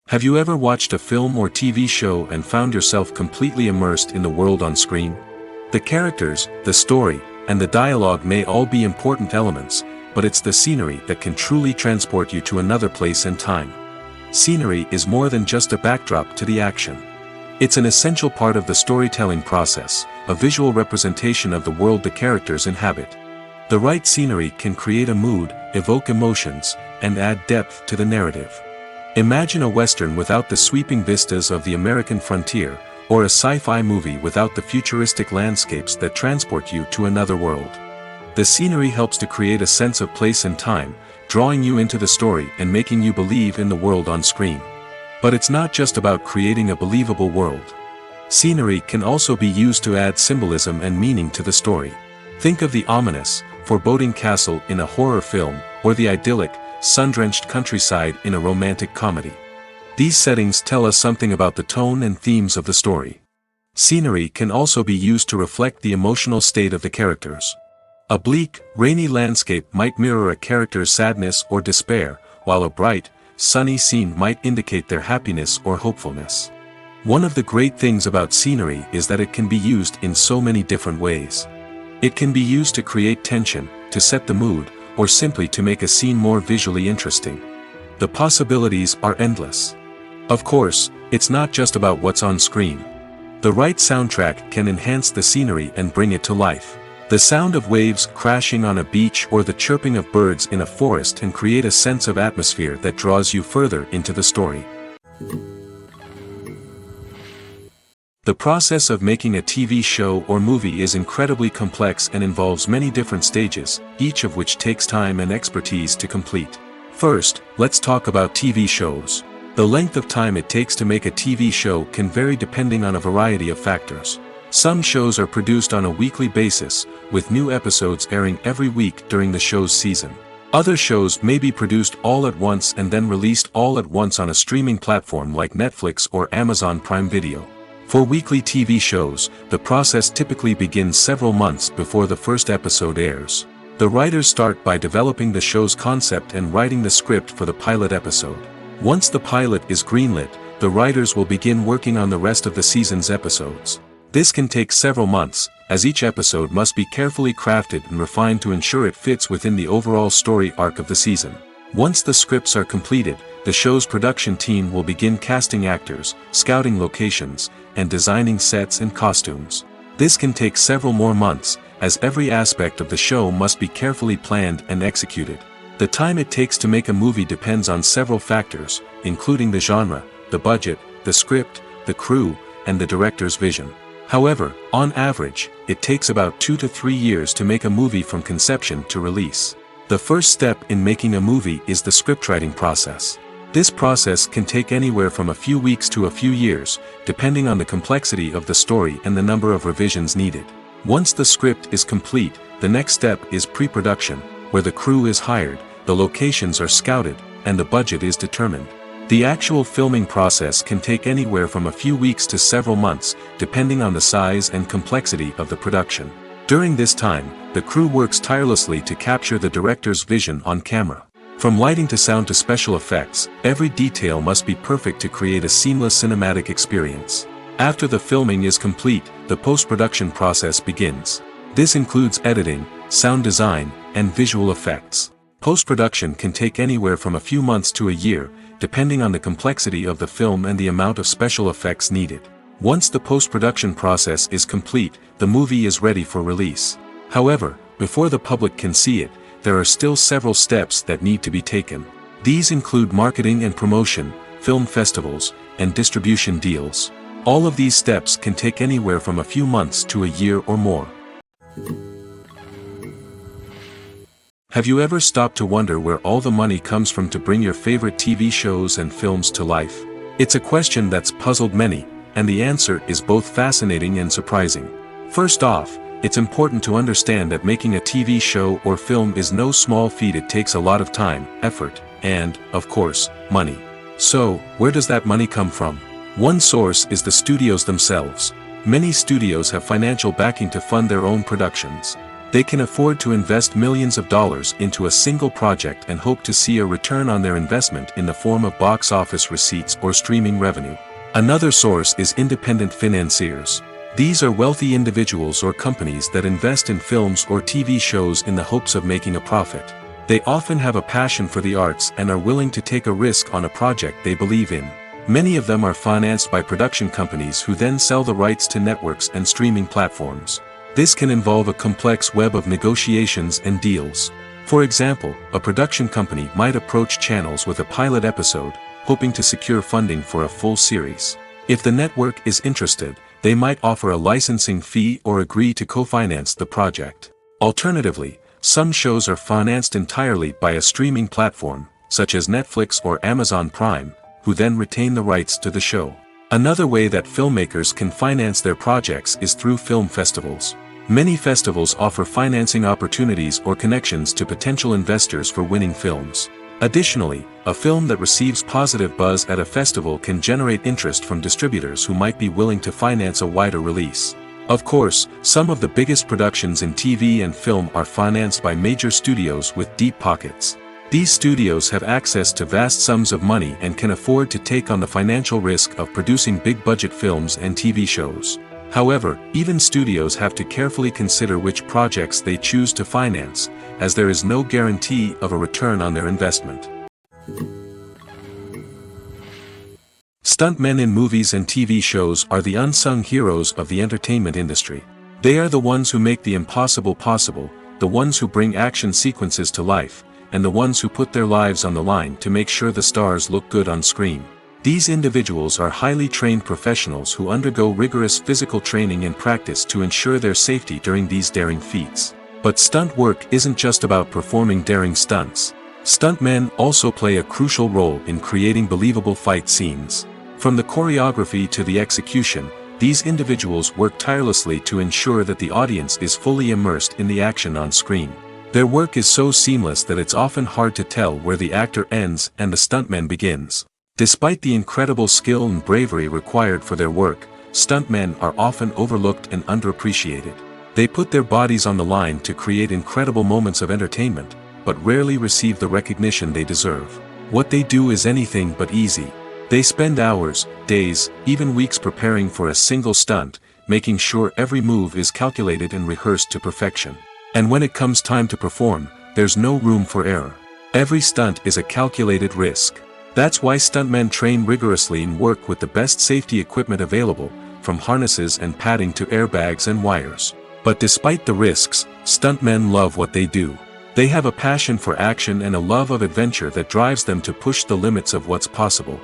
[SPEAKER 2] Have you ever watched a film or TV show and found yourself completely immersed in the world on screen? The characters, the story, and the dialogue may all be important elements, but it's the scenery that can truly transport you to another place and time. Scenery is more than just a backdrop to the action. It's an essential part of the storytelling process, a visual representation of the world the characters inhabit. The right scenery can create a mood, evoke emotions, and add depth to the narrative. Imagine a western without the sweeping vistas of the American frontier, or a sci-fi movie without the futuristic landscapes that transport you to another world. The scenery helps to create a sense of place and time, drawing you into the story and making you believe in the world on screen. But it's not just about creating a believable world. Scenery can also be used to add symbolism and meaning to the story. Think of the ominous, foreboding castle in a horror film, or the idyllic, sun-drenched countryside in a romantic comedy. These settings tell us something about the tone and themes of the story. Scenery can also be used to reflect the emotional state of the characters. A bleak, rainy landscape might mirror a character's sadness or despair, while a bright, sunny scene might indicate their happiness or hopefulness. One of the great things about scenery is that it can be used in so many different ways. It can be used to create tension, to set the mood, or simply to make a scene more visually interesting. The possibilities are endless. Of course, it's not just about what's on screen. The right soundtrack can enhance the scenery and bring it to life. The sound of waves crashing on a beach or the chirping of birds in a forest can create a sense of atmosphere that draws you further into the story. The process of making a TV show or movie is incredibly complex and involves many different stages, each of which takes time and expertise to complete. First, let's talk about TV shows. The length of time it takes to make a TV show can vary depending on a variety of factors. Some shows are produced on a weekly basis, with new episodes airing every week during the show's season. Other shows may be produced all at once and then released all at once on a streaming platform like Netflix or Amazon Prime Video. For weekly TV shows, the process typically begins several months before the first episode airs. The writers start by developing the show's concept and writing the script for the pilot episode. Once the pilot is greenlit, the writers will begin working on the rest of the season's episodes. This can take several months, as each episode must be carefully crafted and refined to ensure it fits within the overall story arc of the season. Once the scripts are completed, the show's production team will begin casting actors, scouting locations, and designing sets and costumes. This can take several more months, as every aspect of the show must be carefully planned and executed. The time it takes to make a movie depends on several factors, including the genre, the budget, the script, the crew, and the director's vision. However, on average, it takes about 2 to 3 years to make a movie from conception to release. The first step in making a movie is the scriptwriting process. This process can take anywhere from a few weeks to a few years, depending on the complexity of the story and the number of revisions needed. Once the script is complete, the next step is pre-production, where the crew is hired, the locations are scouted, and the budget is determined. The actual filming process can take anywhere from a few weeks to several months, depending on the size and complexity of the production. During this time, the crew works tirelessly to capture the director's vision on camera. From lighting to sound to special effects, every detail must be perfect to create a seamless cinematic experience. After the filming is complete, the post-production process begins. This includes editing, sound design, and visual effects. Post-production can take anywhere from a few months to a year, depending on the complexity of the film and the amount of special effects needed. Once the post-production process is complete, the movie is ready for release. However, before the public can see it, there are still several steps that need to be taken. These include marketing and promotion, film festivals, and distribution deals. All of these steps can take anywhere from a few months to a year or more. Have you ever stopped to wonder where all the money comes from to bring your favorite TV shows and films to life? It's a question that's puzzled many, and the answer is both fascinating and surprising. First off, it's important to understand that making a TV show or film is no small feat. It takes a lot of time, effort, and, of course, money. So, where does that money come from? One source is the studios themselves. Many studios have financial backing to fund their own productions. They can afford to invest millions of dollars into a single project and hope to see a return on their investment in the form of box office receipts or streaming revenue. Another source is independent financiers. These are wealthy individuals or companies that invest in films or TV shows in the hopes of making a profit. They often have a passion for the arts and are willing to take a risk on a project they believe in. Many of them are financed by production companies who then sell the rights to networks and streaming platforms. This can involve a complex web of negotiations and deals. For example, a production company might approach channels with a pilot episode, hoping to secure funding for a full series. If the network is interested, they might offer a licensing fee or agree to co-finance the project. Alternatively, some shows are financed entirely by a streaming platform, such as Netflix or Amazon Prime, who then retain the rights to the show. Another way that filmmakers can finance their projects is through film festivals. Many festivals offer financing opportunities or connections to potential investors for winning films. Additionally, a film that receives positive buzz at a festival can generate interest from distributors who might be willing to finance a wider release. Of course, some of the biggest productions in TV and film are financed by major studios with deep pockets. These studios have access to vast sums of money and can afford to take on the financial risk of producing big-budget films and TV shows. However, even studios have to carefully consider which projects they choose to finance, as there is no guarantee of a return on their investment. Stuntmen in movies and TV shows are the unsung heroes of the entertainment industry. They are the ones who make the impossible possible, the ones who bring action sequences to life, and the ones who put their lives on the line to make sure the stars look good on screen. These individuals are highly trained professionals who undergo rigorous physical training and practice to ensure their safety during these daring feats. But stunt work isn't just about performing daring stunts. Stuntmen also play a crucial role in creating believable fight scenes. From the choreography to the execution, these individuals work tirelessly to ensure that the audience is fully immersed in the action on screen. Their work is so seamless that it's often hard to tell where the actor ends and the stuntman begins. Despite the incredible skill and bravery required for their work, stuntmen are often overlooked and underappreciated. They put their bodies on the line to create incredible moments of entertainment, but rarely receive the recognition they deserve. What they do is anything but easy. They spend hours, days, even weeks preparing for a single stunt, making sure every move is calculated and rehearsed to perfection. And when it comes time to perform, there's no room for error. Every stunt is a calculated risk. That's why stuntmen train rigorously and work with the best safety equipment available, from harnesses and padding to airbags and wires. But despite the risks, stuntmen love what they do. They have a passion for action and a love of adventure that drives them to push the limits of what's possible.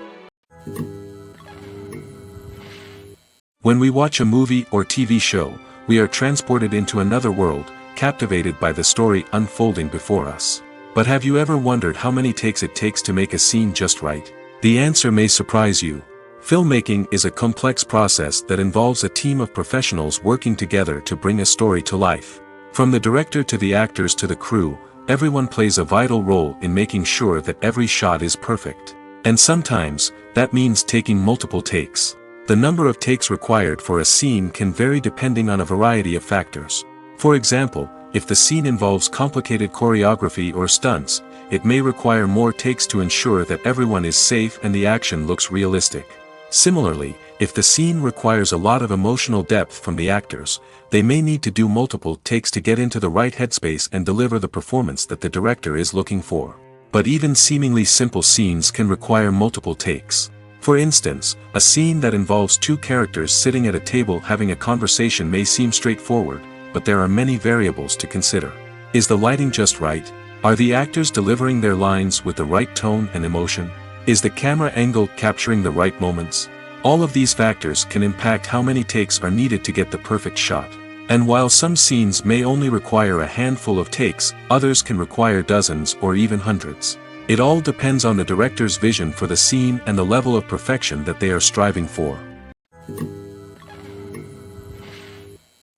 [SPEAKER 2] When we watch a movie or TV show, we are transported into another world, captivated by the story unfolding before us. But have you ever wondered how many takes it takes to make a scene just right? The answer may surprise you. Filmmaking is a complex process that involves a team of professionals working together to bring a story to life. From the director to the actors to the crew, everyone plays a vital role in making sure that every shot is perfect. And sometimes, that means taking multiple takes. The number of takes required for a scene can vary depending on a variety of factors. For example, if the scene involves complicated choreography or stunts, it may require more takes to ensure that everyone is safe and the action looks realistic. Similarly, if the scene requires a lot of emotional depth from the actors, they may need to do multiple takes to get into the right headspace and deliver the performance that the director is looking for. But even seemingly simple scenes can require multiple takes. For instance, a scene that involves two characters sitting at a table having a conversation may seem straightforward, but there are many variables to consider. Is the lighting just right? Are the actors delivering their lines with the right tone and emotion? Is the camera angle capturing the right moments? All of these factors can impact how many takes are needed to get the perfect shot. And while some scenes may only require a handful of takes, others can require dozens or even hundreds. It all depends on the director's vision for the scene and the level of perfection that they are striving for.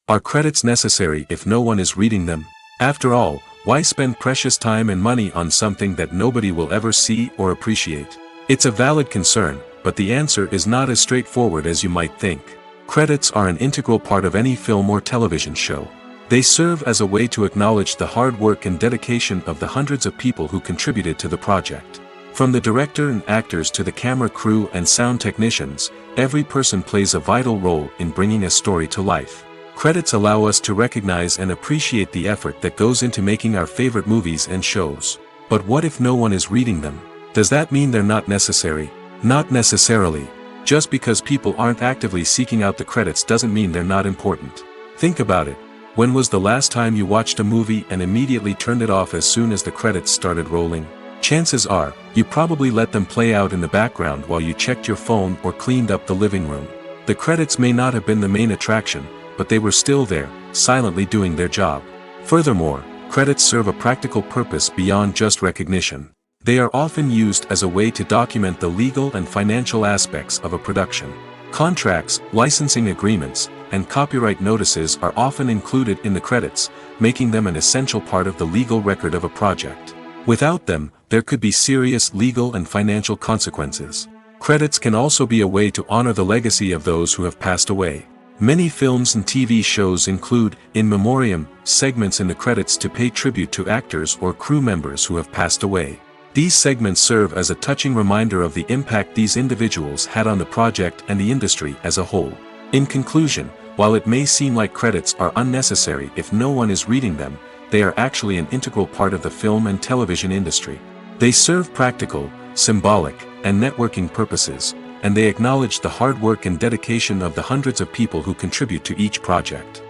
[SPEAKER 2] Are credits necessary if no one is reading them? After all, why spend precious time and money on something that nobody will ever see or appreciate? It's a valid concern, but the answer is not as straightforward as you might think. Credits are an integral part of any film or television show. They serve as a way to acknowledge the hard work and dedication of the hundreds of people who contributed to the project. From the director and actors to the camera crew and sound technicians, every person plays a vital role in bringing a story to life. Credits allow us to recognize and appreciate the effort that goes into making our favorite movies and shows. But what if no one is reading them? Does that mean they're not necessary? Not necessarily. Just because people aren't actively seeking out the credits doesn't mean they're not important. Think about it. When was the last time you watched a movie and immediately turned it off as soon as the credits started rolling? Chances are, you probably let them play out in the background while you checked your phone or cleaned up the living room. The credits may not have been the main attraction, but they were still there, silently doing their job. Furthermore, credits serve a practical purpose beyond just recognition. They are often used as a way to document the legal and financial aspects of a production. Contracts, licensing agreements, and copyright notices are often included in the credits, making them an essential part of the legal record of a project. Without them, there could be serious legal and financial consequences. Credits can also be a way to honor the legacy of those who have passed away. Many films and TV shows include, in memoriam, segments in the credits to pay tribute to actors or crew members who have passed away. These segments serve as a touching reminder of the impact these individuals had on the project and the industry as a whole. In conclusion, while it may seem like credits are unnecessary if no one is reading them, they are actually an integral part of the film and television industry. They serve practical, symbolic, and networking purposes, and they acknowledge the hard work and dedication of the hundreds of people who contribute to each project.